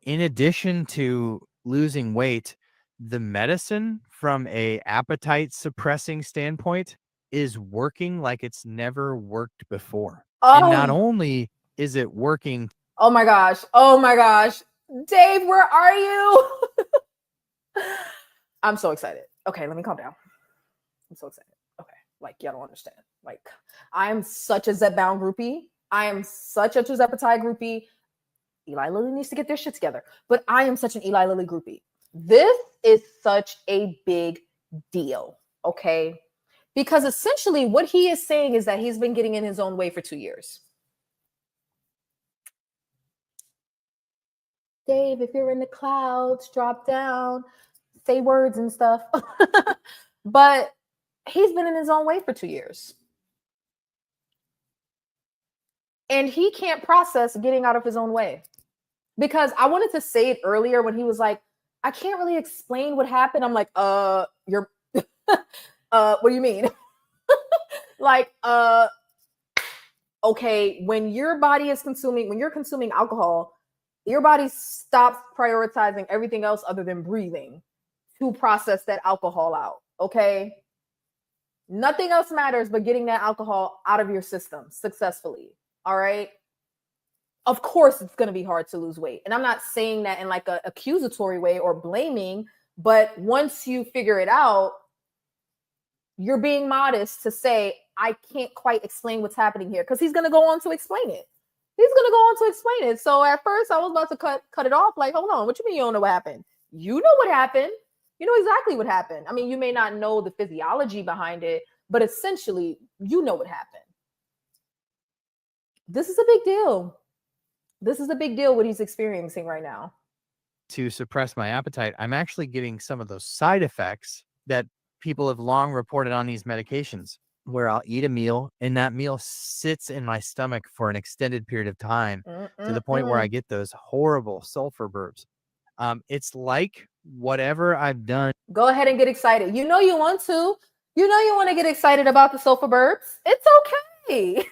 in addition to losing weight, the medicine from a appetite suppressing standpoint is working like it's never worked before. And not only is it working. Oh my gosh. Dave, where are you? I'm so excited. Okay, let me calm down. I'm so excited. Okay, like y'all don't understand. Like I am such a Zepbound groupie. I am such a Zepbound groupie. Eli Lilly needs to get their shit together. But I am such an Eli Lilly groupie. This is such a big deal, okay? Because essentially what he is saying is that he's been getting in his own way for 2 years. Dave, if you're in the clouds, drop down, say words and stuff. But he's been in his own way for 2 years. And he can't process getting out of his own way. Because I wanted to say it earlier when he was like, I can't really explain what happened. I'm like, you're, what do you mean? Like, okay, when you're consuming alcohol, your body stops prioritizing everything else other than breathing to process that alcohol out. Okay. Nothing else matters but getting that alcohol out of your system successfully. All right. Of course, it's going to be hard to lose weight. And I'm not saying that in like a accusatory way or blaming, but once you figure it out, you're being modest to say, I can't quite explain what's happening here, because he's going to go on to explain it. He's going to go on to explain it. So at first I was about to cut it off. Like, hold on, what you mean you don't know what happened? You know what happened. You know exactly what happened. I mean, you may not know the physiology behind it, but essentially you know what happened. This is a big deal. This is a big deal what he's experiencing right now. To suppress my appetite, I'm actually getting some of those side effects that people have long reported on these medications, where I'll eat a meal and that meal sits in my stomach for an extended period of time to the point where I get those horrible sulfur burps. It's like whatever I've done. Go ahead and get excited. You know you want to. You know you want to get excited about the sulfur burps. It's okay.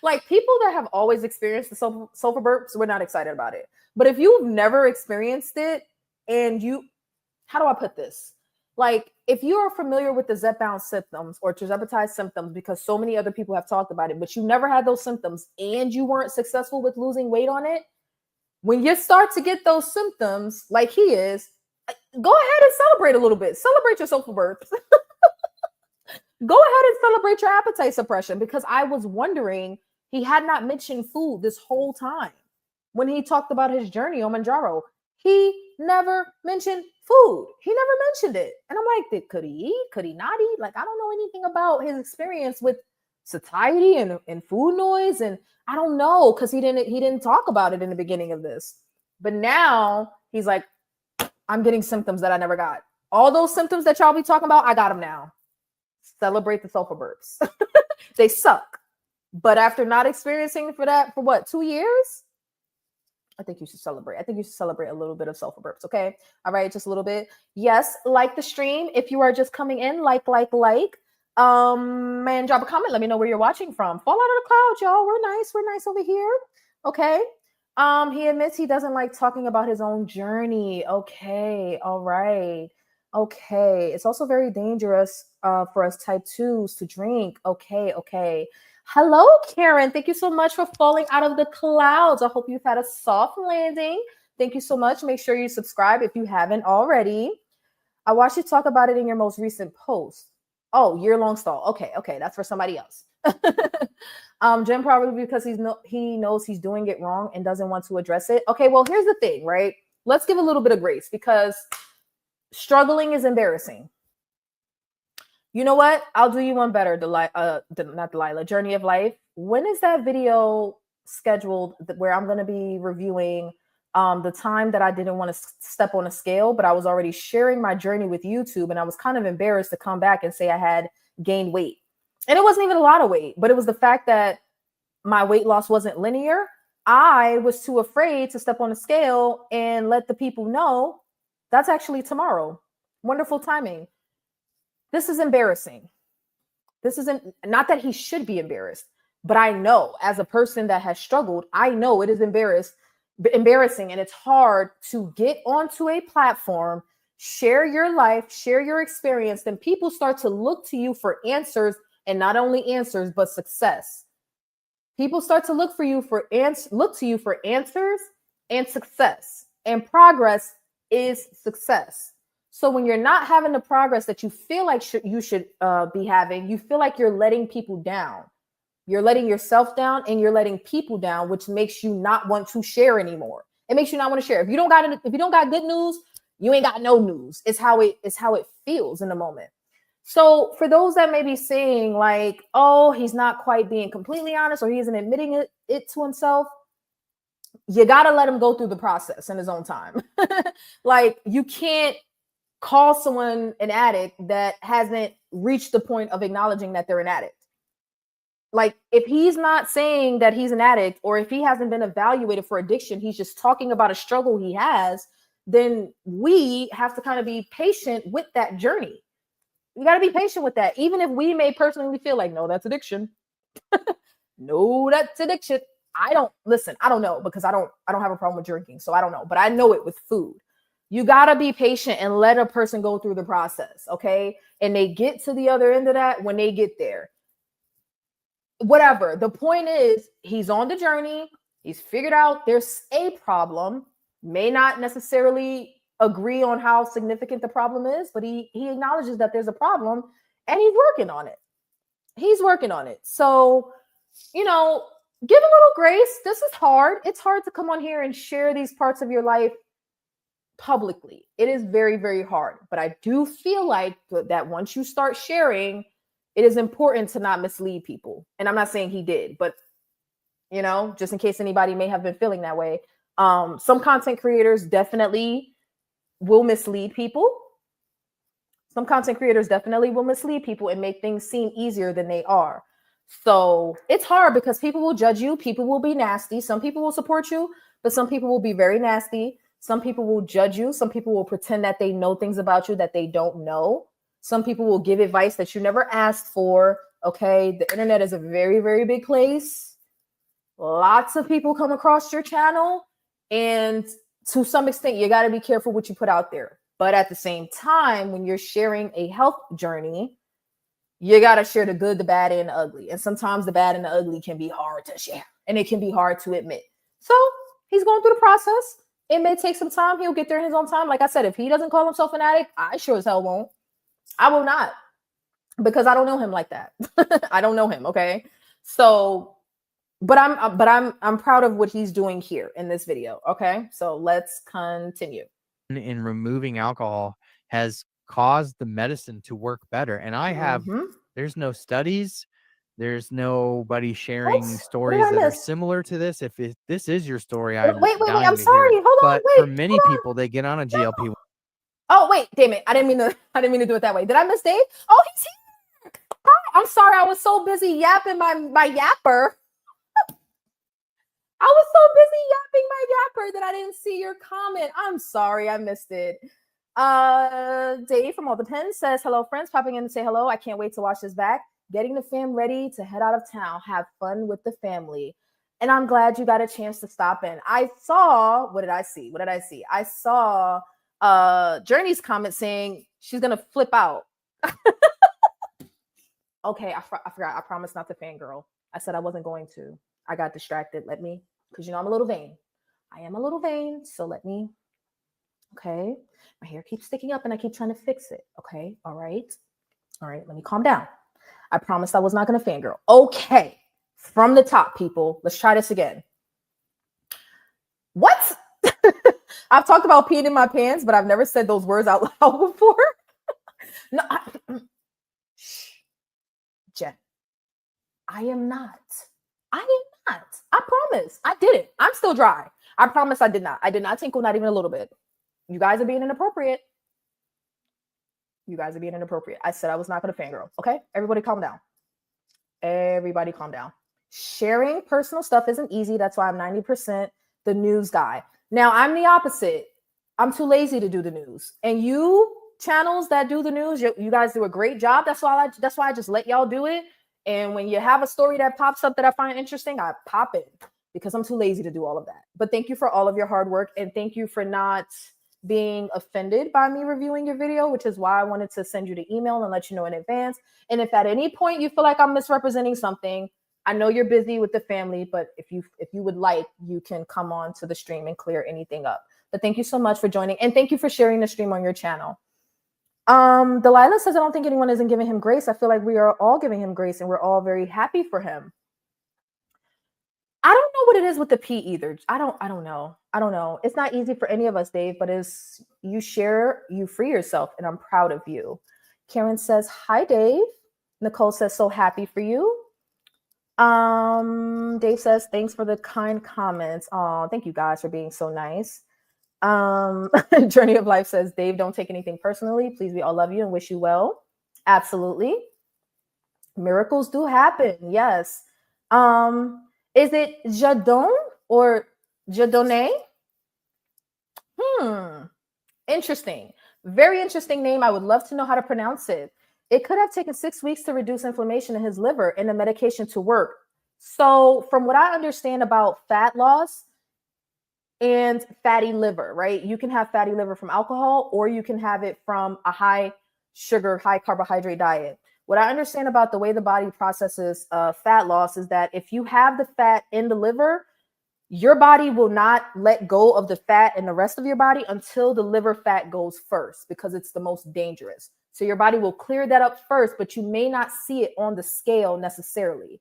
Like, people that have always experienced the sulfur burps, we're not excited about it. But if you've never experienced it, and how do I put this? Like, if you are familiar with the Zepbound symptoms or tirzepatide symptoms, because so many other people have talked about it, but you never had those symptoms and you weren't successful with losing weight on it, when you start to get those symptoms like he is, go ahead and celebrate a little bit. Celebrate your sulfur burps. Go ahead and celebrate your appetite suppression, because I was wondering, he had not mentioned food this whole time. When he talked about his journey on Manjaro, he never mentioned food. He never mentioned it. And I'm like, could he eat? Could he not eat? Like, I don't know anything about his experience with satiety and food noise. And I don't know, because he didn't talk about it in the beginning of this. But now he's like, I'm getting symptoms that I never got. All those symptoms that y'all be talking about, I got them now. Celebrate the sulfur burps. They suck. But after not experiencing for what, 2 years? I think you should celebrate. I think you should celebrate a little bit of sulfur burps. Okay. All right. Just a little bit. Yes. Like the stream. If you are just coming in, like, man, drop a comment. Let me know where you're watching from. Fall out of the clouds, y'all. We're nice. We're nice over here. Okay. He admits he doesn't like talking about his own journey. Okay. All right. Okay. It's also very dangerous for us type 2s to drink. Okay. Okay. Hello, Karen. Thank you so much for falling out of the clouds. I hope you've had a soft landing. Thank you so much. Make sure you subscribe if you haven't already. I watched you talk about it in your most recent post. Oh, year-long stall. Okay. Okay. That's for somebody else. Jen, probably because he knows he's doing it wrong and doesn't want to address it. Okay. Well, here's the thing, right? Let's give a little bit of grace, because struggling is embarrassing. You know what? I'll do you one better, not Delilah, Journey of Life. When is that video scheduled where I'm going to be reviewing the time that I didn't want to step on a scale, but I was already sharing my journey with YouTube, and I was kind of embarrassed to come back and say I had gained weight. And it wasn't even a lot of weight, but it was the fact that my weight loss wasn't linear. I was too afraid to step on a scale and let the people know that's actually tomorrow. Wonderful timing. This is embarrassing. This isn't, not that he should be embarrassed, but I know as a person that has struggled, I know it is embarrassing, and it's hard to get onto a platform, share your life, share your experience, then people start to look to you for answers, and not only answers, but success. People start to look to you for answers and success, and progress is success. So when you're not having the progress that you feel like you should be having, you feel like you're letting people down. You're letting yourself down, and you're letting people down, which makes you not want to share anymore. It makes you not want to share. If you don't got good news, you ain't got no news. It's how it feels in the moment. So for those that may be saying like, oh, he's not quite being completely honest, or he isn't admitting it to himself, you got to let him go through the process in his own time. Like, you can't call someone an addict that hasn't reached the point of acknowledging that they're an addict. Like, if he's not saying that he's an addict, or if he hasn't been evaluated for addiction, he's just talking about a struggle he has, then we have to kind of be patient with that journey. We got to be patient with that. Even if we may personally feel like, no, that's addiction. No, that's addiction. I don't know because I don't have a problem with drinking. So I don't know, but I know it with food. You got to be patient and let a person go through the process. Okay. And they get to the other end of that when they get there. Whatever. The point is, he's on the journey. He's figured out there's a problem. May not necessarily agree on how significant the problem is, but he acknowledges that there's a problem and he's working on it. He's working on it. So, you know, give a little grace. This is hard. It's hard to come on here and share these parts of your life publicly. It is very, very hard. But I do feel like that once you start sharing, it is important to not mislead people. And I'm not saying he did, but, you know, just in case anybody may have been feeling that way. Some content creators definitely will mislead people. Some content creators definitely will mislead people and make things seem easier than they are. So it's hard because people will judge you. People will be nasty. Some people will support you, but some people will be very nasty. Some people will judge you. Some people will pretend that they know things about you that they don't know. Some people will give advice that you never asked for. Okay. The internet is a very, very big place. Lots of people come across your channel. And to some extent, you got to be careful what you put out there. But at the same time, when you're sharing a health journey, you got to share the good, the bad, and the ugly. And sometimes the bad and the ugly can be hard to share. And it can be hard to admit. So he's going through the process. It may take some time. He'll get there in his own time. Like I said, if he doesn't call himself an addict, I sure as hell won't. I will not. Because I don't know him like that. I don't know him. Okay. So, but I'm proud of what he's doing here in this video. Okay. So let's continue. In removing alcohol has caused the medicine to work better. And I have, there's no studies, there's nobody sharing stories that are similar to this. If this is your story, wait, I'm sorry. Hold on. But for many people, they get on a GLP. Oh, wait, damn it. I didn't mean to do it that way. Did I miss Dave? Oh, he's here. Hi. I'm sorry. I was so busy yapping my yapper. I was so busy yapping my yapper that I didn't see your comment. I'm sorry, I missed it. Dave from All the Pens says, hello, friends. Popping in to say hello. I can't wait to watch this back. Getting the fam ready to head out of town. Have fun with the family. And I'm glad you got a chance to stop in. I saw, what did I see? I saw Journey's comment saying she's going to flip out. Okay, I forgot. I promised not to fangirl. I said I wasn't going to. I got distracted. Because you know I'm a little vain. I am a little vain, so let me. Okay, my hair keeps sticking up and I keep trying to fix it. Okay, all right, let me calm down. I promised I was not going to fangirl. Okay, from the top, people. Let's try this again. What? I've talked about peeing in my pants, but I've never said those words out loud before. No, shh, Jen. I am not. I promise. I didn't. I'm still dry. I promise I did not. I did not tinkle, not even a little bit. You guys are being inappropriate. I said I was not going to fangirl. Okay? Everybody calm down. Sharing personal stuff isn't easy. That's why I'm 90% the news guy. Now, I'm the opposite. I'm too lazy to do the news. And you channels that do the news, you guys do a great job. That's why I just let y'all do it. And when you have a story that pops up that I find interesting, I pop it because I'm too lazy to do all of that. But thank you for all of your hard work. And thank you for not being offended by me reviewing your video, which is why I wanted to send you the email and let you know in advance. And if at any point you feel like I'm misrepresenting something, I know you're busy with the family, but if you would like, you can come on to the stream and clear anything up. But thank you so much for joining. And thank you for sharing the stream on your channel. Delilah says, I don't think anyone isn't giving him grace. I feel like we are all giving him grace and we're all very happy for him. I don't know what it is with the P either. I don't know. It's not easy for any of us, Dave, but as you share, you free yourself and I'm proud of you. Karen says, hi, Dave. Nicole says, so happy for you. Dave says, thanks for the kind comments. Oh, thank you guys for being so nice. Journey of Life says, Dave, don't take anything personally. Please, we all love you and wish you well. Absolutely. Miracles do happen. Yes. Is it Jadon or Jadone? Interesting. Very interesting name. I would love to know how to pronounce it. It could have taken 6 weeks to reduce inflammation in his liver and the medication to work. So from what I understand about fat loss and fatty liver, right? You can have fatty liver from alcohol, or you can have it from a high sugar, high carbohydrate diet. What I understand about the way the body processes fat loss is that if you have the fat in the liver, your body will not let go of the fat in the rest of your body until the liver fat goes first, because it's the most dangerous. So your body will clear that up first, but you may not see it on the scale necessarily.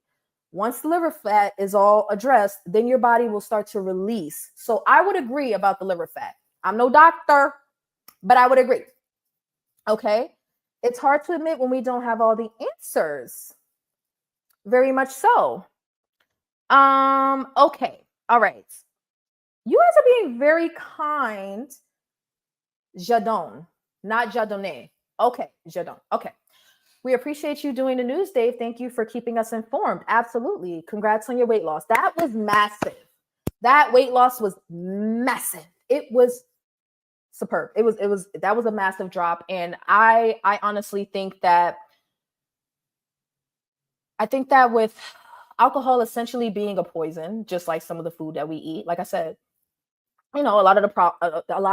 Once the liver fat is all addressed, then your body will start to release. So I would agree about the liver fat. I'm no doctor, but I would agree. Okay. It's hard to admit when we don't have all the answers. Very much so. Okay. All right. You guys are being very kind. Jadon, not Jadonné. Okay, Jadon. Okay. We appreciate you doing the news, Dave. Thank you for keeping us informed. Absolutely. Congrats on your weight loss. That was massive. That weight loss was massive. It was superb. That was a massive drop. And I honestly think that with alcohol essentially being a poison, just like some of the food that we eat, like I said, a lot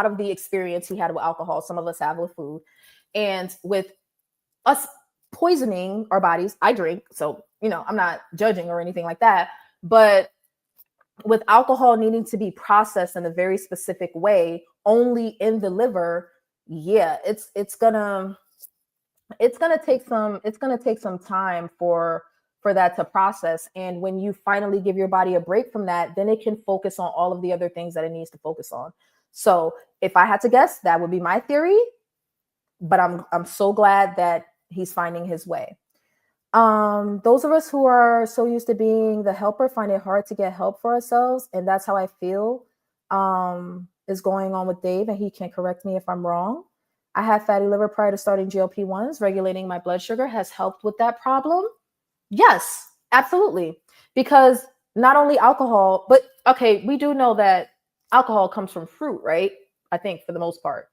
of the experience he had with alcohol, some of us have with food, and with us poisoning our bodies. I drink, so I'm not judging or anything like that, but with alcohol needing to be processed in a very specific way, only in the liver, yeah, it's gonna take some time for that to process. And when you finally give your body a break from that, then it can focus on all of the other things that it needs to focus on. So if I had to guess, that would be my theory. But I'm so glad that he's finding his way. Those of us who are so used to being the helper find it hard to get help for ourselves. And that's how I feel is going on with Dave, and he can correct me if I'm wrong. I had fatty liver prior to starting GLP-1s. Regulating my blood sugar has helped with that problem. Yes, absolutely. Because not only alcohol, but okay, we do know that alcohol comes from fruit, right? I think for the most part.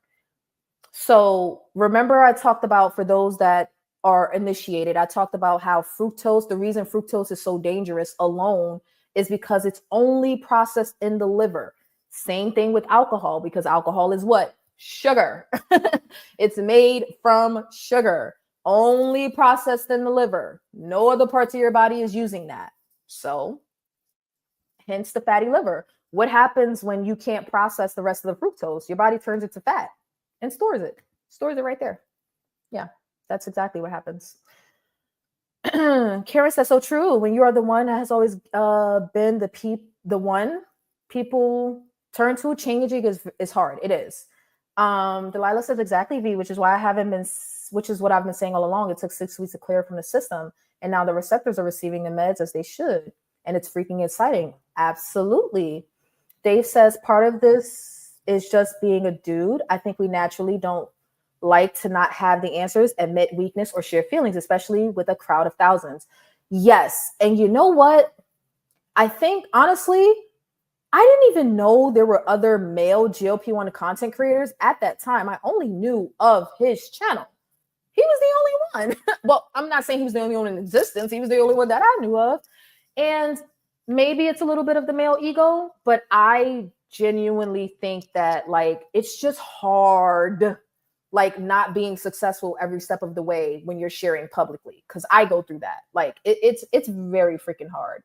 So remember I talked about, for those that are initiated, I talked about how fructose, the reason fructose is so dangerous alone is because it's only processed in the liver. Same thing with alcohol, because alcohol is what? Sugar. It's made from sugar, only processed in the liver. No other parts of your body is using that. So hence the fatty liver. What happens when you can't process the rest of the fructose? Your body turns it to fat and stores it right there. Yeah, that's exactly what happens. Karen says, so true. When you are the one that has always been the one people turn to, changing is hard. It is. Delilah says exactly, V, which is what I've been saying all along. It took 6 weeks to clear from the system, and now the receptors are receiving the meds as they should, and it's freaking exciting. Absolutely. Dave says part of this is just being a dude. I think we naturally don't like to not have the answers, admit weakness, or share feelings, especially with a crowd of thousands. Yes. And you know what? I think, honestly, I didn't even know there were other male GLP-1 content creators at that time. I only knew of his channel. He was the only one. Well, I'm not saying he was the only one in existence. He was the only one that I knew of. And maybe it's a little bit of the male ego, but I genuinely think that, like, it's just hard, like, not being successful every step of the way when you're sharing publicly, because I go through that. Like, it's very freaking hard.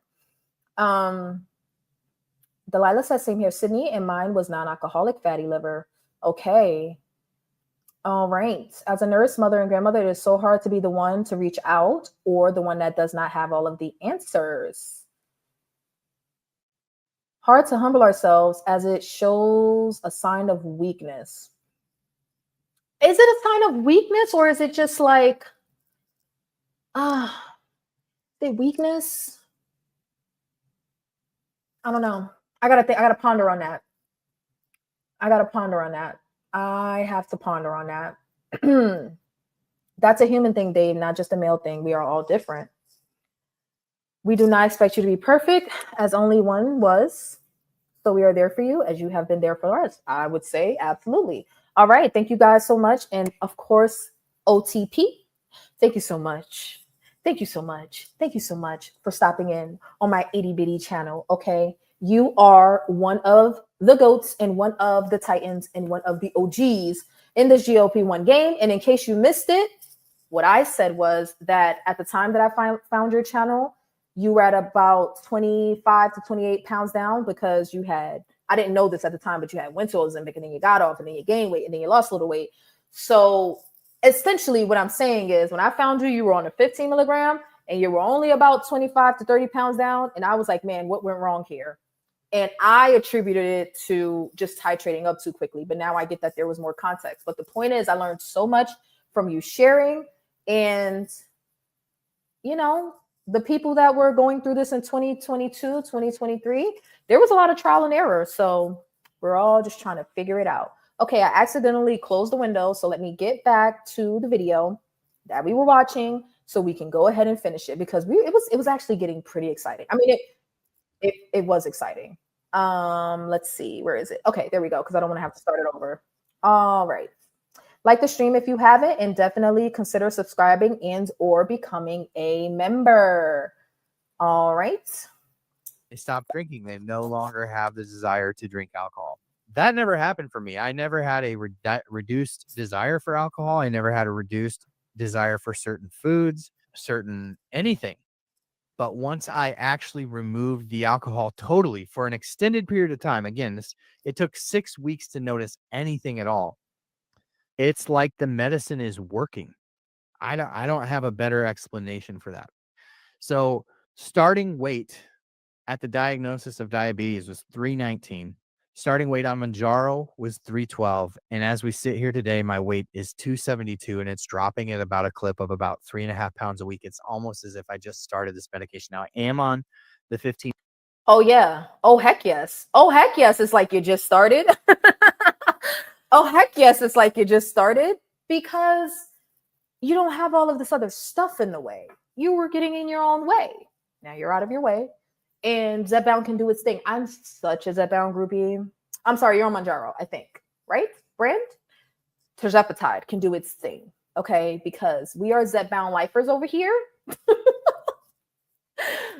Delilah says, same here, Sydney, and mine was non-alcoholic fatty liver. Okay. All right. As a nurse, mother, and grandmother, it is so hard to be the one to reach out, or the one that does not have all of the answers. Hard to humble ourselves, as it shows a sign of weakness. Is it a sign of weakness, or is it just like, the weakness? I don't know. I gotta ponder on that. I have to ponder on that. That's a human thing, Dave, not just a male thing. We are all different. We do not expect you to be perfect, as only one was. So we are there for you, as you have been there for us. I would say absolutely. All right. Thank you guys so much. And of course, OTP, thank you so much. Thank you so much. Thank you so much for stopping in on my itty bitty channel. Okay. You are one of the goats and one of the titans and one of the OGs in this GLP-1 game. And in case you missed it, what I said was that at the time that I found your channel, you were at about 25 to 28 pounds down because you had, I didn't know this at the time, but you had winter Ozempic and then you got off and then you gained weight and then you lost a little weight. So essentially what I'm saying is when I found you, you were on a 15 milligram and you were only about 25 to 30 pounds down. And I was like, man, what went wrong here? And I attributed it to just titrating up too quickly. But now I get that there was more context. But the point is I learned so much from you sharing. And, you know, the people that were going through this in 2022, 2023, there was a lot of trial and error. So we're all just trying to figure it out. Okay, I accidentally closed the window. So let me get back to the video that we were watching so we can go ahead and finish it because it was actually getting pretty exciting. I mean, it was exciting. Let's see, where is it? Okay, there we go, because I don't want to have to start it over. All right. Like the stream if you haven't, and definitely consider subscribing and or becoming a member. All right. They stop drinking. They no longer have the desire to drink alcohol. That never happened for me. I never had a reduced desire for alcohol. I never had a reduced desire for certain foods, certain anything. But once I actually removed the alcohol totally for an extended period of time, again, it took 6 weeks to notice anything at all. It's like the medicine is working. I don't have a better explanation for that. So starting weight at the diagnosis of diabetes was 319. Starting weight on Manjaro was 312. And as we sit here today, my weight is 272 and it's dropping at about a clip of about 3.5 pounds a week. It's almost as if I just started this medication. Now I am on the 15. Oh, yeah. Oh, heck yes. Oh, heck yes. It's like you just started. Oh, heck yes. It's like you just started because you don't have all of this other stuff in the way. You were getting in your own way. Now you're out of your way. And Zepbound can do its thing. I'm such a Zepbound groupie. I'm sorry, you're on Manjaro, I think, right? Brand? Tirzepatide can do its thing, okay? Because we are Zepbound lifers over here.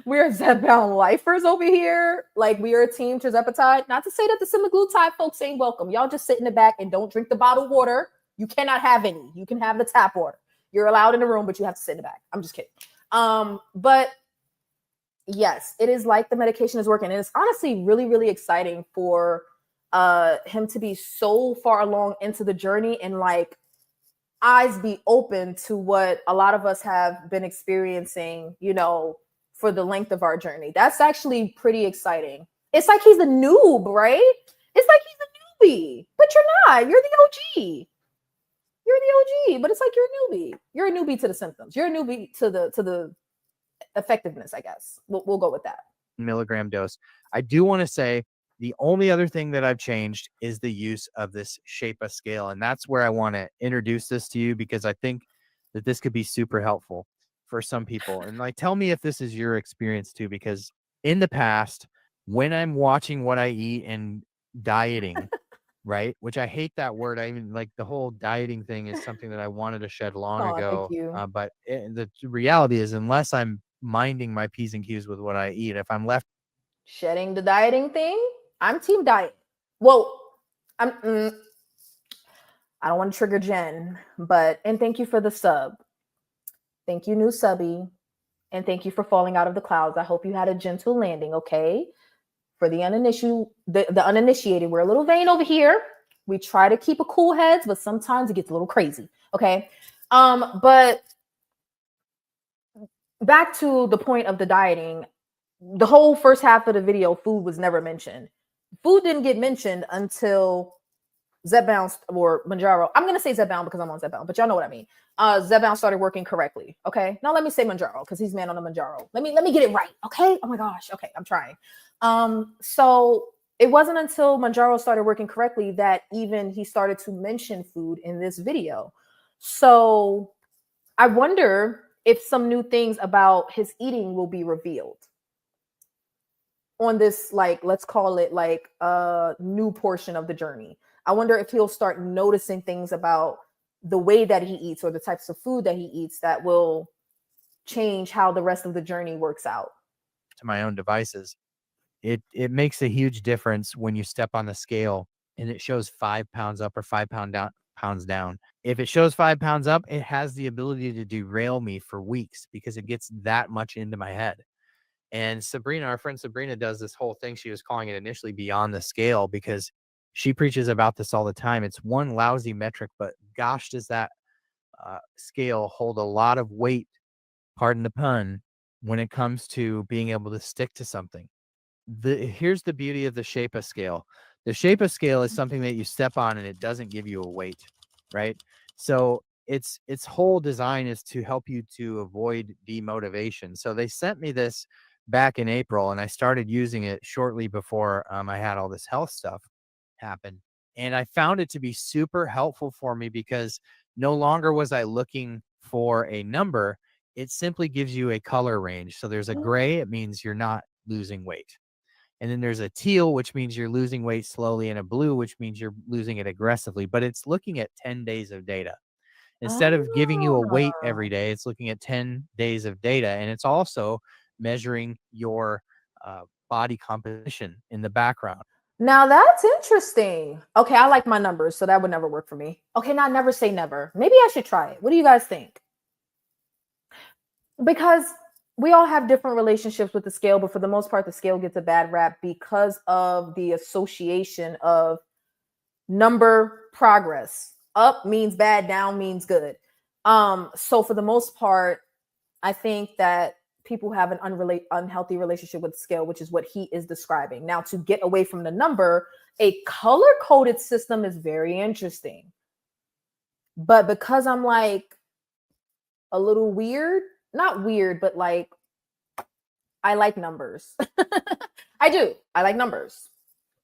We're Zepbound lifers over here. Like, we are team Tirzepatide. Not to say that the semaglutide folks ain't welcome. Y'all just sit in the back and don't drink the bottled water. You cannot have any. You can have the tap water. You're allowed in the room, but you have to sit in the back. I'm just kidding. But yes, it is like the medication is working. And it's honestly really, really exciting for him to be so far along into the journey and like eyes be open to what a lot of us have been experiencing, you know, for the length of our journey. That's actually pretty exciting. It's like he's the noob, right? It's like he's the newbie, but you're not. You're the OG. You're the OG, but it's like you're a newbie. You're a newbie to the symptoms. You're a newbie to the effectiveness, I guess. We'll go with that. Milligram dose. I do want to say the only other thing that I've changed is the use of this Shape-A scale. And that's where I want to introduce this to you because I think that this could be super helpful for some people. And like, tell me if this is your experience too, because in the past, when I'm watching what I eat and dieting, right? Which I hate that word. I even like the whole dieting thing is something that I wanted to shed long ago. But the reality is, unless I'm minding my P's and Q's with what I eat, if I'm left shedding the dieting thing, I'm team diet. Well, I don't want to trigger Jen, but and thank you for the sub. Thank you, new subby. And thank you for falling out of the clouds. I hope you had a gentle landing, okay? For the uninitiated, we're a little vain over here. We try to keep a cool heads, but sometimes it gets a little crazy, okay? But back to the point of the dieting, the whole first half of the video, food was never mentioned. Food didn't get mentioned until Zepbound or Manjaro. I'm gonna say Zepbound because I'm on Zepbound, but y'all know what I mean. Zepbound started working correctly. Okay, now let me say Manjaro because he's man on the Manjaro. Let me get it right. Okay. Oh my gosh. Okay, I'm trying. So it wasn't until Manjaro started working correctly that even he started to mention food in this video. So I wonder if some new things about his eating will be revealed on this, like, let's call it like a new portion of the journey. I wonder if he'll start noticing things about the way that he eats or the types of food that he eats that will change how the rest of the journey works out? To my own devices, it makes a huge difference when you step on the scale and it shows 5 pounds up or 5 pounds down. If it shows 5 pounds up, it has the ability to derail me for weeks because it gets that much into my head. And Sabrina, our friend Sabrina, does this whole thing. She was calling it initially beyond the scale because she preaches about this all the time. It's one lousy metric, but gosh, does that scale hold a lot of weight, pardon the pun, when it comes to being able to stick to something. Here's the beauty of the Shape-A scale. The Shape-A scale is something that you step on and it doesn't give you a weight, right? So its whole design is to help you to avoid demotivation. So they sent me this back in April, and I started using it shortly before I had all this health stuff happen. And I found it to be super helpful for me because no longer was I looking for a number. It simply gives you a color range. So there's a gray, it means you're not losing weight. And then there's a teal, which means you're losing weight slowly, and a blue, which means you're losing it aggressively. But it's looking at 10 days of data. Instead of giving you a weight every Oh, day, it's looking at 10 days of data. And it's also measuring your body composition in the background. now that's interesting. Okay, I like my numbers, so that would never work for me. Okay, now never say never. Maybe I should try it. What do you guys think? Because we all have different relationships with the scale, but for the most part, the scale gets a bad rap because of the association of number progress. Up means bad, down means good. So for the most part, I think that people have an unhealthy relationship with scale, which is what he is describing. Now, to get away from the number, a color coded system is very interesting. But because I'm like a little weird, not weird, but like I like numbers. I do. I like numbers.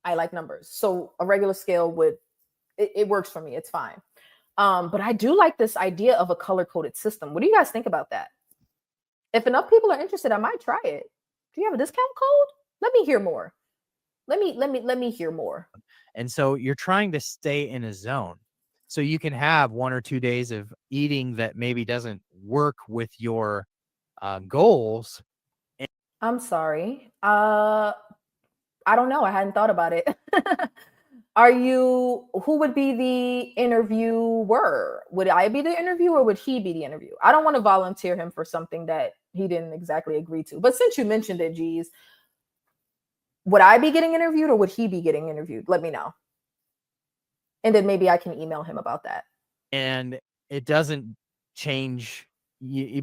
I like numbers. So a regular scale would it works for me. It's fine. But I do like this idea of a color coded system. What do you guys think about that? If enough people are interested, I might try it. Do you have a discount code? Let me hear more. Let me hear more. And so you're trying to stay in a zone. So you can have 1 or 2 days of eating that maybe doesn't work with your goals. I'm sorry. I don't know. I hadn't thought about it. Who would be the interviewer? Would I be the interviewer or would he be the interview? I don't want to volunteer him for something that he didn't exactly agree to. But since you mentioned it, geez, would I be getting interviewed or would he be getting interviewed? Let me know. And then maybe I can email him about that. And it doesn't change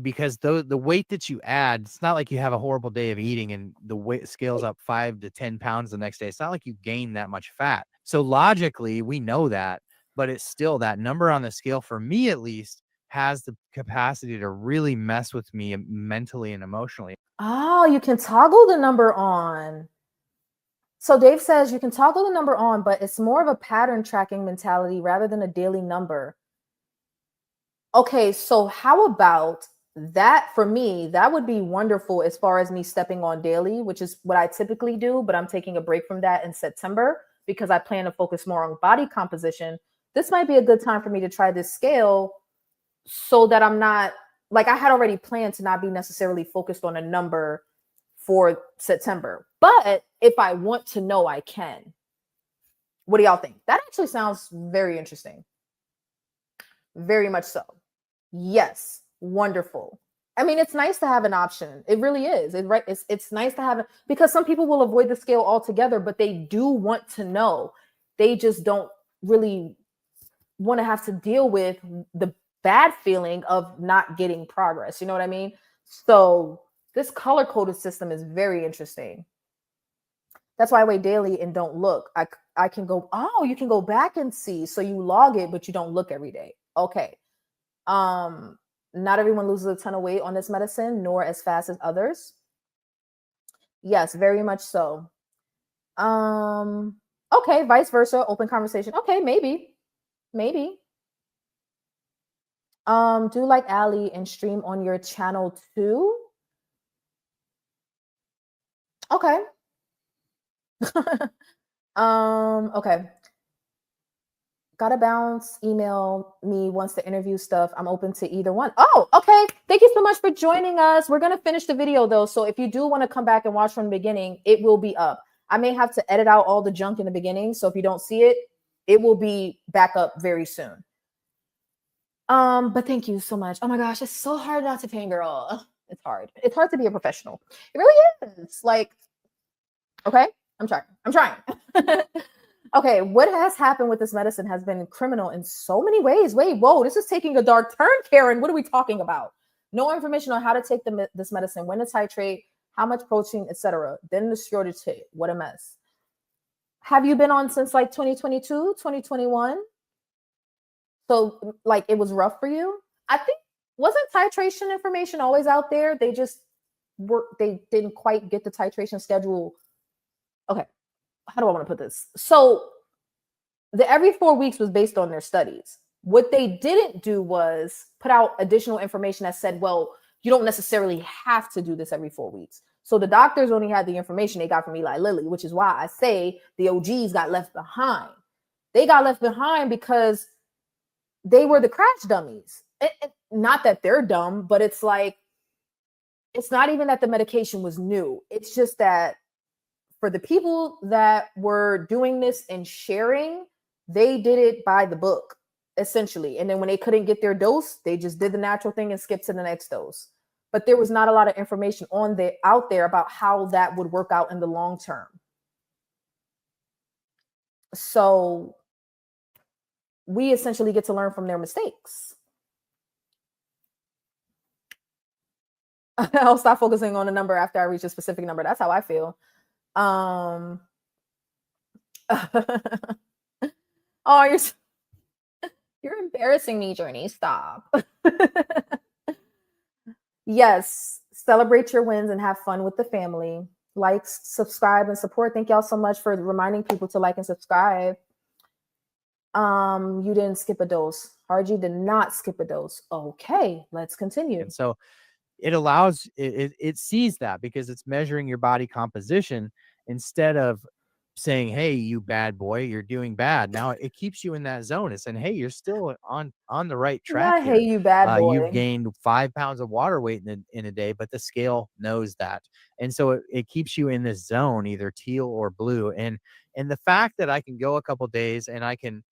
because the weight that you add, it's not like you have a horrible day of eating and the weight scales up 5 to 10 pounds the next day. It's not like you gain that much fat. So logically, we know that, but it's still that number on the scale, for me at least, has the capacity to really mess with me mentally and emotionally. Oh, you can toggle the number on. So Dave says you can toggle the number on, but it's more of a pattern tracking mentality rather than a daily number. Okay, so how about that? For me, that would be wonderful as far as me stepping on daily, which is what I typically do, but I'm taking a break from that in September because I plan to focus more on body composition. This might be a good time for me to try this scale so that I'm not like I had already planned to not be necessarily focused on a number for September. But if I want to know, I can. What do y'all think? That actually sounds very interesting. Very much so. Yes, wonderful. I mean, it's nice to have an option. It really is. It's nice to have it because some people will avoid the scale altogether, but they do want to know. They just don't really want to have to deal with the bad feeling of not getting progress. You know what I mean? So this color coded system is very interesting. That's why I weigh daily and don't look. I can go, oh, you can go back and see. So you log it, but you don't look every day. Okay. Not everyone loses a ton of weight on this medicine, nor as fast as others. Yes, very much so. Okay, vice versa, open conversation. Okay, maybe. Maybe. Do like Ali and stream on your channel too. Okay. Okay. Gotta bounce, email me wants to interview stuff. I'm open to either one. Oh, okay. Thank you so much for joining us. We're going to finish the video though. So if you do want to come back and watch from the beginning, it will be up. I may have to edit out all the junk in the beginning. So if you don't see it, it will be back up very soon. But thank you so much. Oh my gosh, it's so hard not to fangirl. It's hard. It's hard to be a professional. It really is. Like, okay, I'm trying. Okay, what has happened with this medicine has been criminal in so many ways. Wait, whoa, this is taking a dark turn, Karen. What are we talking about? No information on how to take this medicine, when to titrate, how much protein, etc. Then the shortage hit. What a mess. Have you been on since like 2022, 2021? So like it was rough for you? I think, wasn't titration information always out there? They didn't quite get the titration schedule. Okay, how do I want to put this? So the every 4 weeks was based on their studies. What they didn't do was put out additional information that said, well, you don't necessarily have to do this every 4 weeks. So the doctors only had the information they got from Eli Lilly, which is why I say the OGs got left behind. They got left behind because they were the crash dummies. Not that they're dumb, but it's like, it's not even that the medication was new. It's just that for the people that were doing this and sharing, they did it by the book, essentially. And then when they couldn't get their dose, they just did the natural thing and skipped to the next dose. But there was not a lot of information out there about how that would work out in the long term. So we essentially get to learn from their mistakes. I'll stop focusing on the number after I reach a specific number. That's how I feel. Oh, you're embarrassing me, Journey. Stop. Yes, celebrate your wins and have fun with the family. Like, subscribe, and support. Thank y'all so much for reminding people to like and subscribe. You didn't skip a dose. RG did not skip a dose. Okay, let's continue. And so it allows it sees that because it's measuring your body composition instead of saying, hey, you bad boy, you're doing bad. Now it keeps you in that zone. It's saying, hey, you're still on the right track. Hey, you bad boy. You've gained 5 pounds of water weight in a day, but the scale knows that. And so it keeps you in this zone, either teal or blue. And the fact that I can go a couple days and I can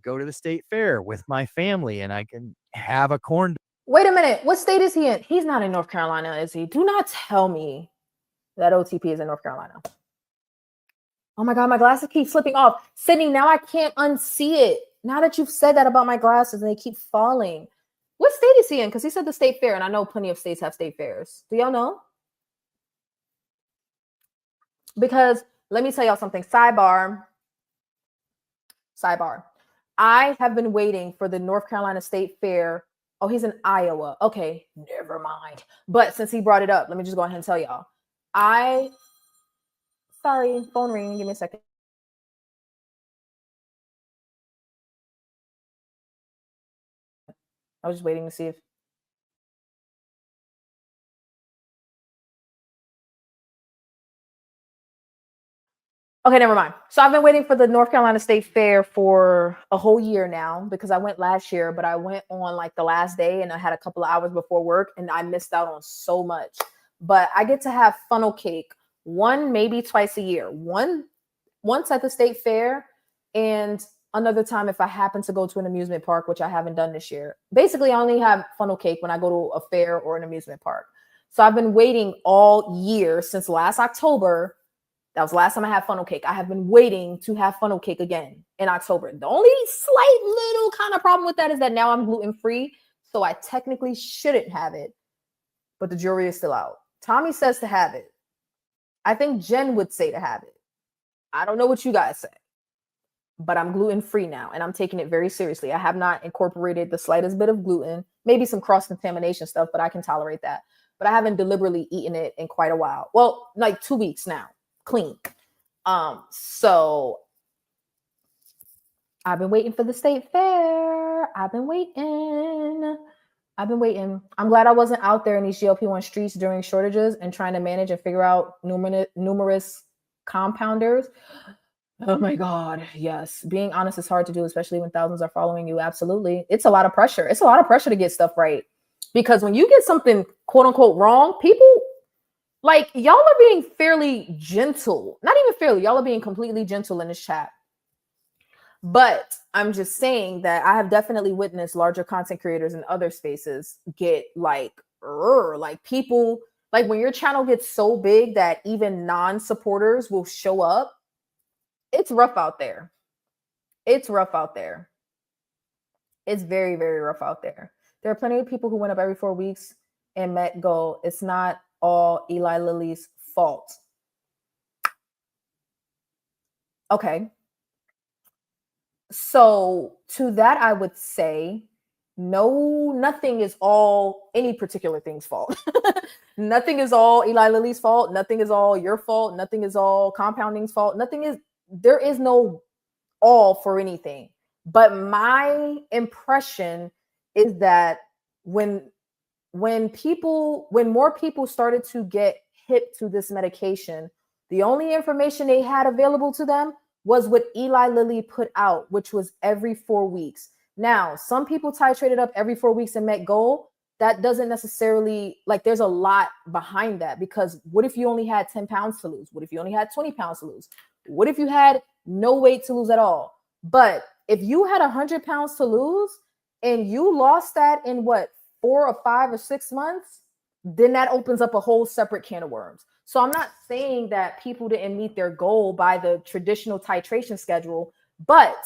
go to the state fair with my family and I can have a corn. Wait a minute. What state is he in? He's not in North Carolina, is he? Do not tell me that OTP is in North Carolina. Oh my God, my glasses keep slipping off. Sydney, now I can't unsee it. Now that you've said that about my glasses and they keep falling. What state is he in? Because he said the state fair, and I know plenty of states have state fairs. Do y'all know? Because let me tell y'all something. Sidebar. I have been waiting for the North Carolina State Fair. Oh, he's in Iowa. Okay, never mind. But since he brought it up, let me just go ahead and tell y'all. Sorry, phone ringing. Give me a second. I was just waiting to see if. Okay, never mind. So I've been waiting for the North Carolina State Fair for a whole year now because I went last year, but I went on like the last day and I had a couple of hours before work and I missed out on so much. But I get to have funnel cake maybe twice a year. Once at the state fair and another time if I happen to go to an amusement park, which I haven't done this year. Basically, I only have funnel cake when I go to a fair or an amusement park. So I've been waiting all year since last October. That was the last time I had funnel cake. I have been waiting to have funnel cake again in October. The only slight little kind of problem with that is that now I'm gluten-free, so I technically shouldn't have it, but the jury is still out. Tommy says to have it. I think Jen would say to have it. I don't know what you guys say, but I'm gluten-free now, and I'm taking it very seriously. I have not incorporated the slightest bit of gluten, maybe some cross-contamination stuff, but I can tolerate that. But I haven't deliberately eaten it in quite a while. Well, like 2 weeks now. Clean. So I've been waiting for the state fair. I've been waiting. I'm glad I wasn't out there in these GLP-1 streets during shortages and trying to manage and figure out numerous compounders. Oh my God. Yes. Being honest is hard to do, especially when thousands are following you. Absolutely. It's a lot of pressure. It's a lot of pressure to get stuff right. Because when you get something quote unquote wrong, people like y'all are being fairly gentle. Not even fairly, y'all are being completely gentle in this chat. But I'm just saying that I have definitely witnessed larger content creators in other spaces get like people, like when your channel gets so big that even non-supporters will show up. It's rough out there. It's rough out there. It's very, very rough out there. There are plenty of people who went up every 4 weeks and met goal. It's not all Eli Lilly's fault. Okay. So to that, I would say, no, nothing is all any particular thing's fault. Nothing is all Eli Lilly's fault. Nothing is all your fault. Nothing is all compounding's fault. There is no all for anything. But my impression is that when when more people started to get hip to this medication, the only information they had available to them was what Eli Lilly put out, which was every 4 weeks. Now, some people titrated up every 4 weeks and met goal. That doesn't necessarily, like, there's a lot behind that, because what if you only had 10 pounds to lose? What if you only had 20 pounds to lose? What if you had no weight to lose at all? But if you had 100 pounds to lose and you lost that in what, 4 or 5 or 6 months, then that opens up a whole separate can of worms. So I'm not saying that people didn't meet their goal by the traditional titration schedule, but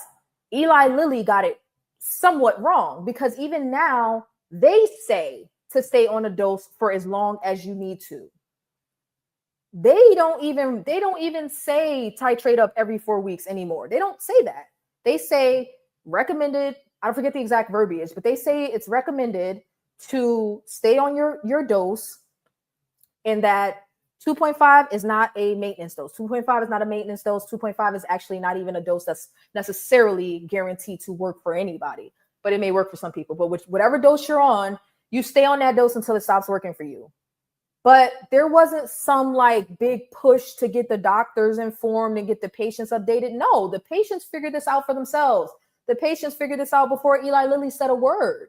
Eli Lilly got it somewhat wrong, because even now they say to stay on a dose for as long as you need to. They don't even say titrate up every 4 weeks anymore. They don't say that. They say recommended, I forget the exact verbiage, but they say it's recommended to stay on your dose, and that 2.5 is not a maintenance dose. 2.5 is not a maintenance dose. 2.5 is actually not even a dose that's necessarily guaranteed to work for anybody, but it may work for some people. But whatever dose you're on, you stay on that dose until it stops working for you. But there wasn't some like big push to get the doctors informed and get the patients updated. No, the patients figured this out for themselves. The patients figured this out before Eli Lilly said a word.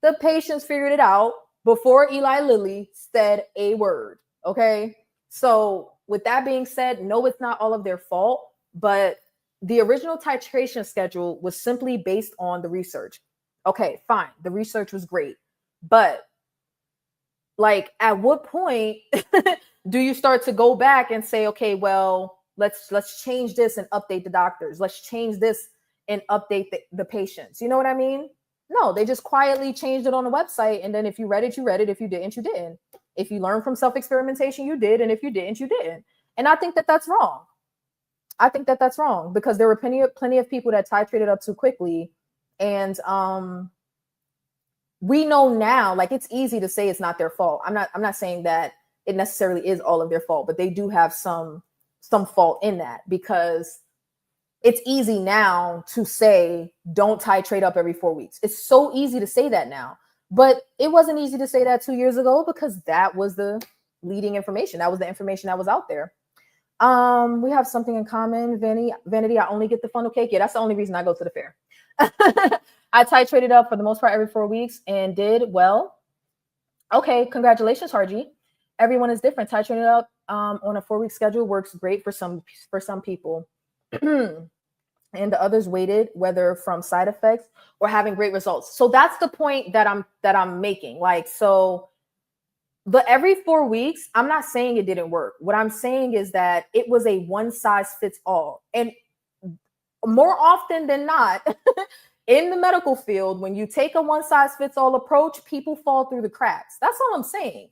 The patients figured it out before Eli Lilly said a word. Okay. So with that being said, no, it's not all of their fault, but the original titration schedule was simply based on the research. Okay, fine. The research was great. But like, at what point do you start to go back and say, okay, well, let's change this and update the doctors. Let's change this and update the patients. You know what I mean? No, they just quietly changed it on the website. And then if you read it, you read it. If you didn't, you didn't. If you learned from self-experimentation, you did. And if you didn't, you didn't. And I think that that's wrong. I think that that's wrong, because there were plenty of people that titrated up too quickly. And we know now, like, it's easy to say it's not their fault. I'm not saying that it necessarily is all of their fault, but they do have some fault in that, because it's easy now to say don't titrate up every 4 weeks. It's so easy to say that now, but it wasn't easy to say that 2 years ago, because that was the leading information. That was the information that was out there. We have something in common. Vanity, I only get the funnel cake. Yeah, that's the only reason I go to the fair. I titrated up for the most part every 4 weeks and did well. Okay, congratulations, Harji. Everyone is different. Titrating up on a 4-week schedule works great for some people. And the others waited, whether from side effects or having great results. So that's the point that I'm making. Like, so the every 4 weeks, I'm not saying it didn't work. What I'm saying is that it was a one size fits all. And more often than not, in the medical field, when you take a one size fits all approach, people fall through the cracks. That's all I'm saying.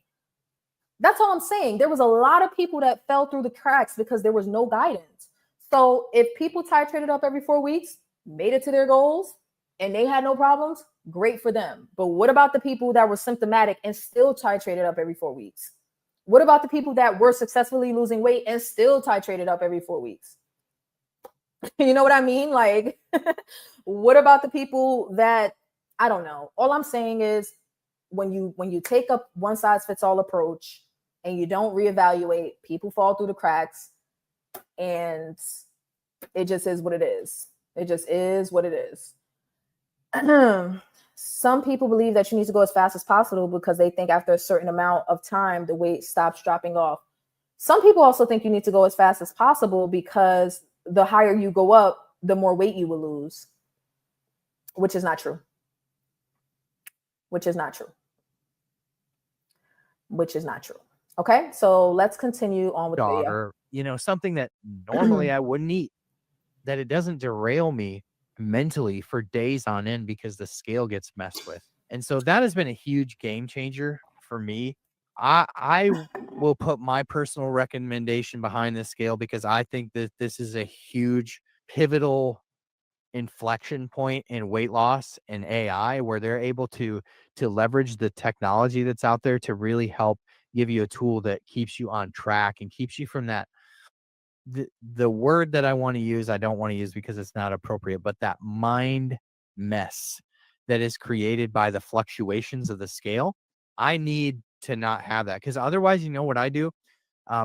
That's all I'm saying. There was a lot of people that fell through the cracks because there was no guidance. So if people titrated up every 4 weeks, made it to their goals, and they had no problems, great for them. But what about the people that were symptomatic and still titrated up every 4 weeks? What about the people that were successfully losing weight and still titrated up every 4 weeks? You know what I mean? Like, what about the people that, I don't know. All I'm saying is, when you take up one size fits all approach and you don't reevaluate, people fall through the cracks. And It just is what it is. It just is what it is. Some people believe that you need to go as fast as possible because they think after a certain amount of time, the weight stops dropping off. Some people also think you need to go as fast as possible because the higher you go up, the more weight you will lose, which is not true. Which is not true. Which is not true. Okay, so let's continue on with the video. Or, you know, something that normally I wouldn't eat, that it doesn't derail me mentally for days on end because the scale gets messed with. And so that has been a huge game changer for me. I will put my personal recommendation behind this scale because I think that this is a huge pivotal inflection point in weight loss and AI where they're able to leverage the technology that's out there to really help give you a tool that keeps you on track and keeps you from that the word that I want to use, I don't want to use because it's not appropriate, but that mind mess that is created by the fluctuations of the scale. I need to not have that because otherwise, you know what I do?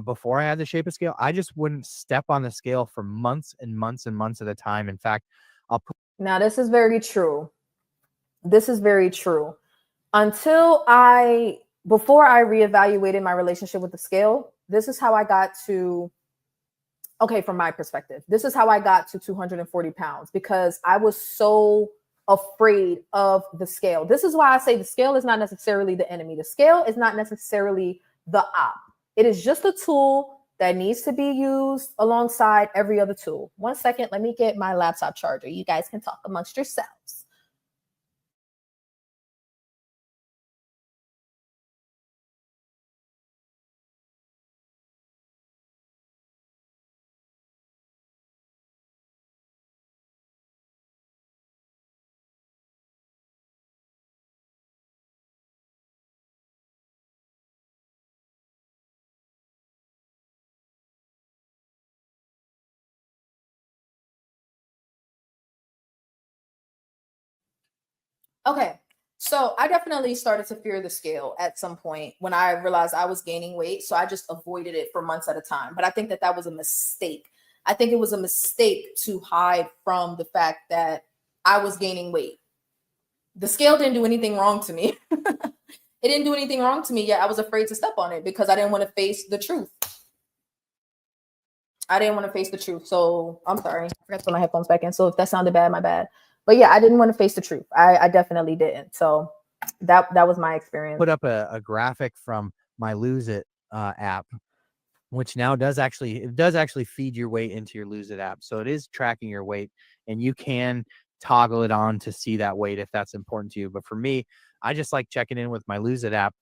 Before I had the shape of scale, I just wouldn't step on the scale for months and months and months at a time. In fact, I'll put Now, this is very true. This is very true. Before I reevaluated my relationship with the scale, this is how I got to, okay, from my perspective, this is how I got to 240 pounds because I was so afraid of the scale. This is why I say the scale is not necessarily the enemy. The scale is not necessarily the op. It is just a tool that needs to be used alongside every other tool. 1 second, let me get my laptop charger. You guys can talk amongst yourselves. Okay, so I definitely started to fear the scale at some point when I realized I was gaining weight. So I just avoided it for months at a time. But I think that was a mistake. I think it was a mistake to hide from the fact that I was gaining weight. The scale didn't do anything wrong to me. It didn't do anything wrong to me, yet I was afraid to step on it because I didn't want to face the truth. I didn't want to face the truth. So I'm sorry. I forgot to put my headphones back in. So if that sounded bad, my bad. But yeah, I didn't want to face the truth. I definitely didn't. So that was my experience. Put up a graphic from my Lose It app, which now does actually feed your weight into your Lose It app. So it is tracking your weight and you can toggle it on to see that weight if that's important to you. But for me, I just like checking in with my Lose It app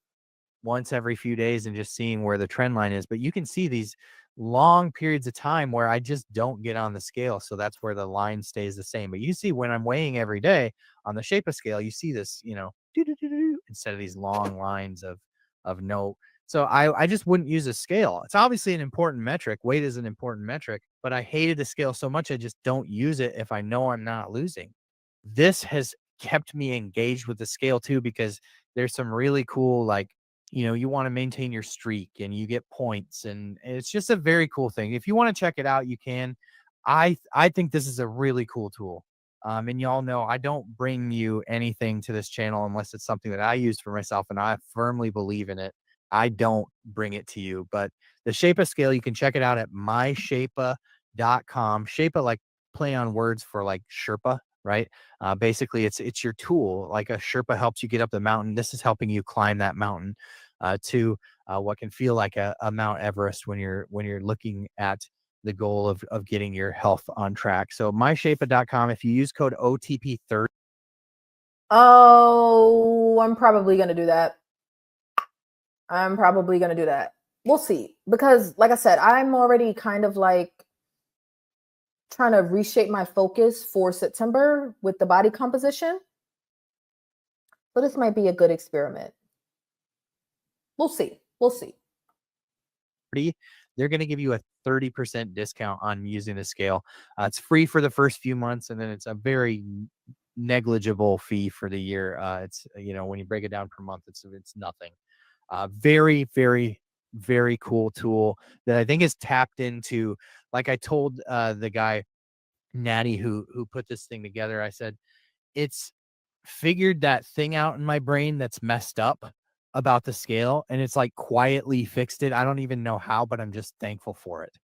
once every few days and just seeing where the trend line is. But you can see these long periods of time where I just don't get on the scale. So that's where the line stays the same. But you see when I'm weighing every day on the Shape of scale, you see this, you know, instead of these long lines of no. So I just wouldn't use a scale. It's obviously an important metric. Weight is an important metric, but I hated the scale so much I just don't use it if I know I'm not losing. This has kept me engaged with the scale too because there's some really cool, like, you know, you want to maintain your streak and you get points and it's just a very cool thing. If you want to check it out, you can. I think this is a really cool tool. And y'all know I don't bring you anything to this channel unless it's something that I use for myself and I firmly believe in it. I don't bring it to you, but the Shape scale, you can check it out at myshapa.com. Shapa, like play on words for like Sherpa, right? Basically it's your tool. Like a Sherpa helps you get up the mountain. This is helping you climb that mountain to what can feel like a Mount Everest when you're looking at the goal of getting your health on track. So myshapa.com, if you use code OTP30. Oh, I'm probably going to do that. We'll see. Because like I said, I'm already kind of like trying to reshape my focus for September with the body composition. So this might be a good experiment. We'll see. They're going to give you a 30% discount on using the scale. It's free for the first few months, and then it's a very negligible fee for the year. It's, you know, when you break it down per month, it's nothing. Very, very, very cool tool that I think is tapped into. Like I told the guy Natty who put this thing together. I said, it's figured that thing out in my brain that's messed up about the scale, and it's like quietly fixed it. I don't even know how, but I'm just thankful for it,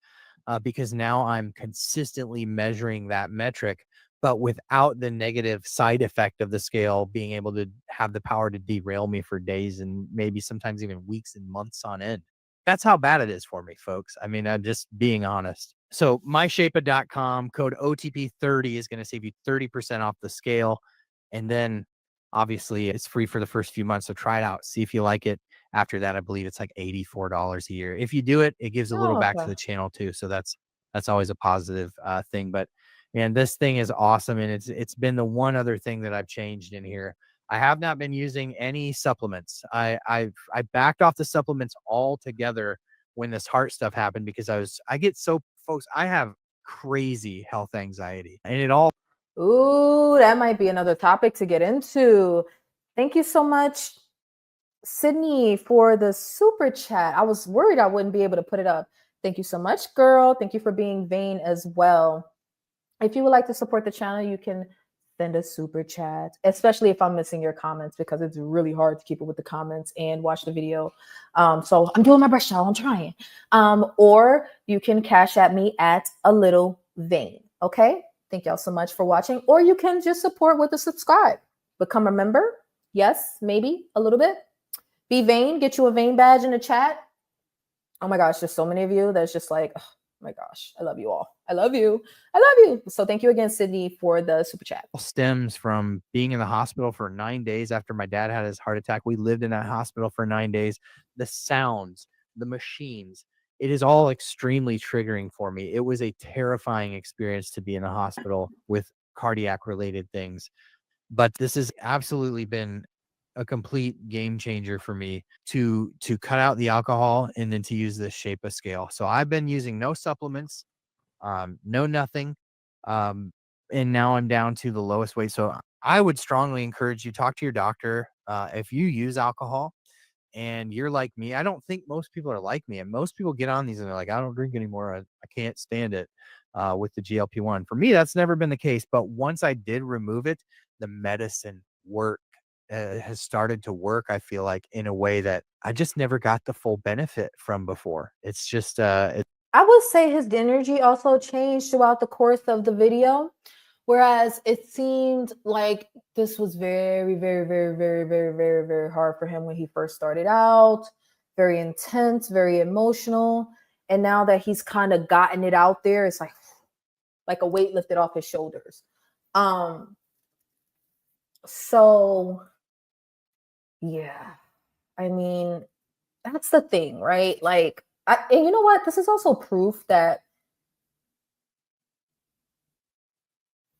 because now I'm consistently measuring that metric, but without the negative side effect of the scale being able to have the power to derail me for days and maybe sometimes even weeks and months on end. That's how bad it is for me, folks. I mean, I'm just being honest. So myshapeit.com code OTP30 is going to save you 30% off the scale. And then obviously it's free for the first few months. So try it out. See if you like it. After that, I believe it's like $84 a year. If you do it, it gives a little Oh, back to okay. the channel too. So that's always a positive thing. But man, this thing is awesome. And it's been the one other thing that I've changed in here. I have not been using any supplements. I backed off the supplements altogether when this heart stuff happened, because I get so, folks, I have crazy health anxiety, and it all. Ooh, that might be another topic to get into. Thank you so much, Sydney, for the super chat. I was worried I wouldn't be able to put it up. Thank you so much, girl. Thank you for being vain as well. If you would like to support the channel, you can send a super chat, especially if I'm missing your comments, because it's really hard to keep up with the comments and watch the video. So I'm doing my best, y'all. I'm trying. Or you can cash at me at a little vain. Okay. Thank y'all so much for watching. Or you can just support with a subscribe. Become a member. Yes, maybe a little bit. Be vain. Get you a vain badge in the chat. Oh my gosh, there's so many of you that's just like, oh my gosh, I love you all. I love you. I love you. So thank you again, Sydney, for the super chat. Stems from being in the hospital for 9 days after my dad had his heart attack. We lived in that hospital for 9 days. The sounds, the machines, it is all extremely triggering for me. It was a terrifying experience to be in the hospital with cardiac related things. But this has absolutely been a complete game changer for me to cut out the alcohol and then to use this Shape scale. So I've been using no supplements, no nothing. And now I'm down to the lowest weight. So I would strongly encourage you, talk to your doctor. If you use alcohol and you're like me, I don't think most people are like me. And most people get on these and they're like, I don't drink anymore. I can't stand it with the GLP-1. For me, that's never been the case. But once I did remove it, the medicine has started to work, I feel like, in a way that I just never got the full benefit from before. It's just, I would say his energy also changed throughout the course of the video. Whereas it seemed like this was very, very, very, very, very, very, very hard for him when he first started out. Very intense, very emotional. And now that he's kind of gotten it out there, it's like a weight lifted off his shoulders. So yeah, I mean, that's the thing, right? Like, and you know what? This is also proof that,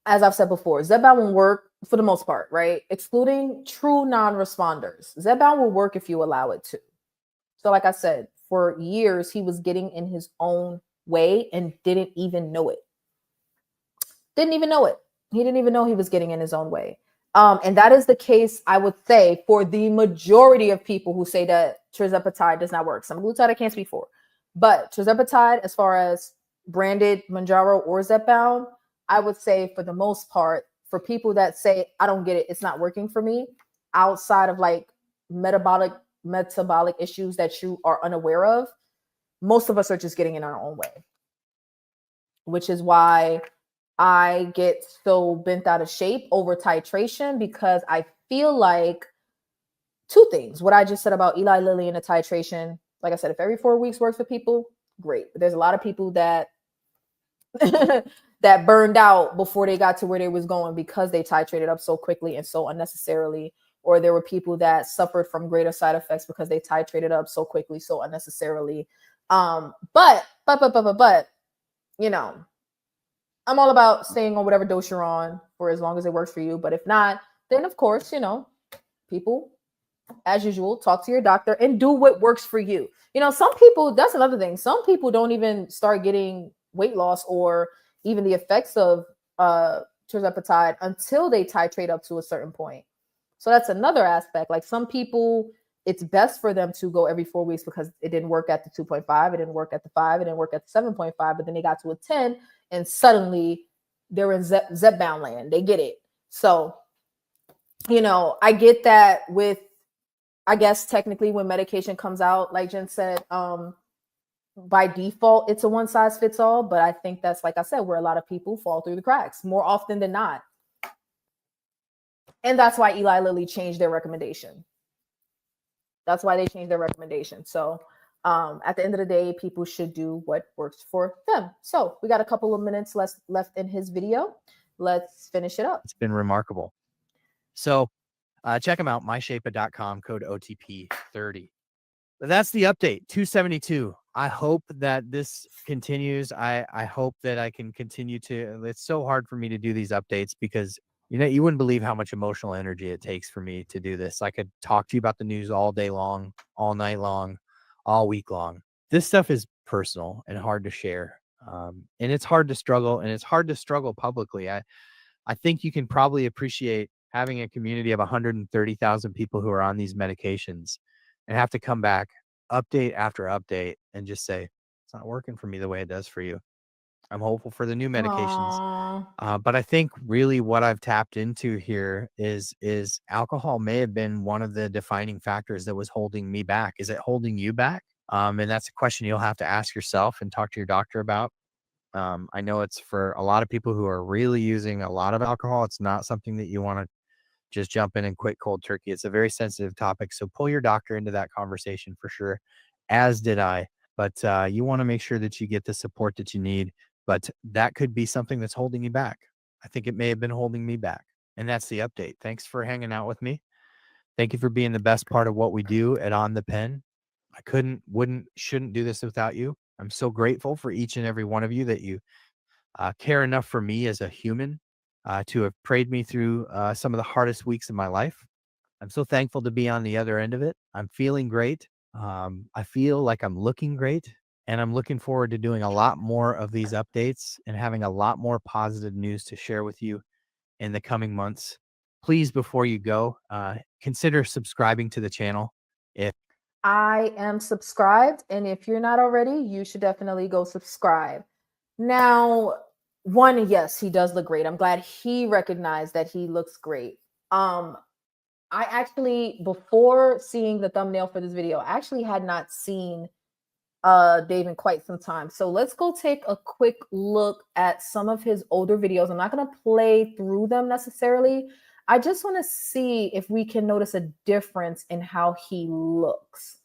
as I've said before, Zepbound will work for the most part, right? Excluding true non-responders. Zepbound will work if you allow it to. So like I said, for years, he was getting in his own way and didn't even know it. Didn't even know it. He didn't even know he was getting in his own way. And that is the case, I would say, for the majority of people who say that tirzepatide does not work. Semaglutide I can't speak for. But tirzepatide, as far as branded Mounjaro or Zepbound, I would say for the most part, for people that say, I don't get it, it's not working for me, outside of like metabolic issues that you are unaware of, most of us are just getting in our own way. Which is why I get so bent out of shape over titration, because I feel like two things. What I just said about Eli Lilly and the titration, like I said, if every 4 weeks works for people, great. But there's a lot of people that that burned out before they got to where they was going because they titrated up so quickly and so unnecessarily. Or there were people that suffered from greater side effects because they titrated up so quickly, so unnecessarily. But you know, I'm all about staying on whatever dose you're on for as long as it works for you. But if not, then of course, you know, people, as usual, talk to your doctor and do what works for you. You know, some people, that's another thing. Some people don't even start getting weight loss or even the effects of tirzepatide until they titrate up to a certain point. So that's another aspect. Like some people, it's best for them to go every 4 weeks because it didn't work at the 2.5, it didn't work at the 5, it didn't work at the 7.5, but then they got to a 10 and suddenly they're in Zepbound land. They get it. So, you know, I get that with, I guess technically when medication comes out, like Jen said, by default, it's a one size fits all. But I think that's, like I said, where a lot of people fall through the cracks more often than not. And that's why Eli Lilly changed their recommendation. That's why they changed their recommendation. So at the end of the day, people should do what works for them. So we got a couple of minutes left in his video. Let's finish it up. It's been remarkable. So check them out, myshape.com, code OTP 30. But that's the update, 272. I hope that this continues. I hope that I can continue to. It's so hard for me to do these updates because, you know, you wouldn't believe how much emotional energy it takes for me to do this. I could talk to you about the news all day long, all night long, all week long. This stuff is personal and hard to share. And it's hard to struggle, and it's hard to struggle publicly. I think you can probably appreciate having a community of 130,000 people who are on these medications and have to come back update after update and just say, it's not working for me the way it does for you. I'm hopeful for the new medications. But I think really what I've tapped into here is alcohol may have been one of the defining factors that was holding me back. Is it holding you back? And that's a question you'll have to ask yourself and talk to your doctor about. I know it's for a lot of people who are really using a lot of alcohol. It's not something that you want to just jump in and quit cold turkey. It's a very sensitive topic. So pull your doctor into that conversation for sure, as did I. But you want to make sure that you get the support that you need. But that could be something that's holding you back. I think it may have been holding me back. And that's the update. Thanks for hanging out with me. Thank you for being the best part of what we do at On the Pen. I shouldn't do this without you. I'm so grateful for each and every one of you that you care enough for me as a human to have prayed me through some of the hardest weeks of my life. I'm so thankful to be on the other end of it. I'm feeling great. I feel like I'm looking great, and I'm looking forward to doing a lot more of these updates and having a lot more positive news to share with you in the coming months. Please, before you go, consider subscribing to the channel. If I am subscribed, and if you're not already, you should definitely go subscribe. Now, one, yes, he does look great. I'm glad he recognized that he looks great. I actually, before seeing the thumbnail for this video, I actually had not seen Dave in quite some time. So let's go take a quick look at some of his older videos. I'm not going to play through them necessarily. I just want to see if we can notice a difference in how he looks.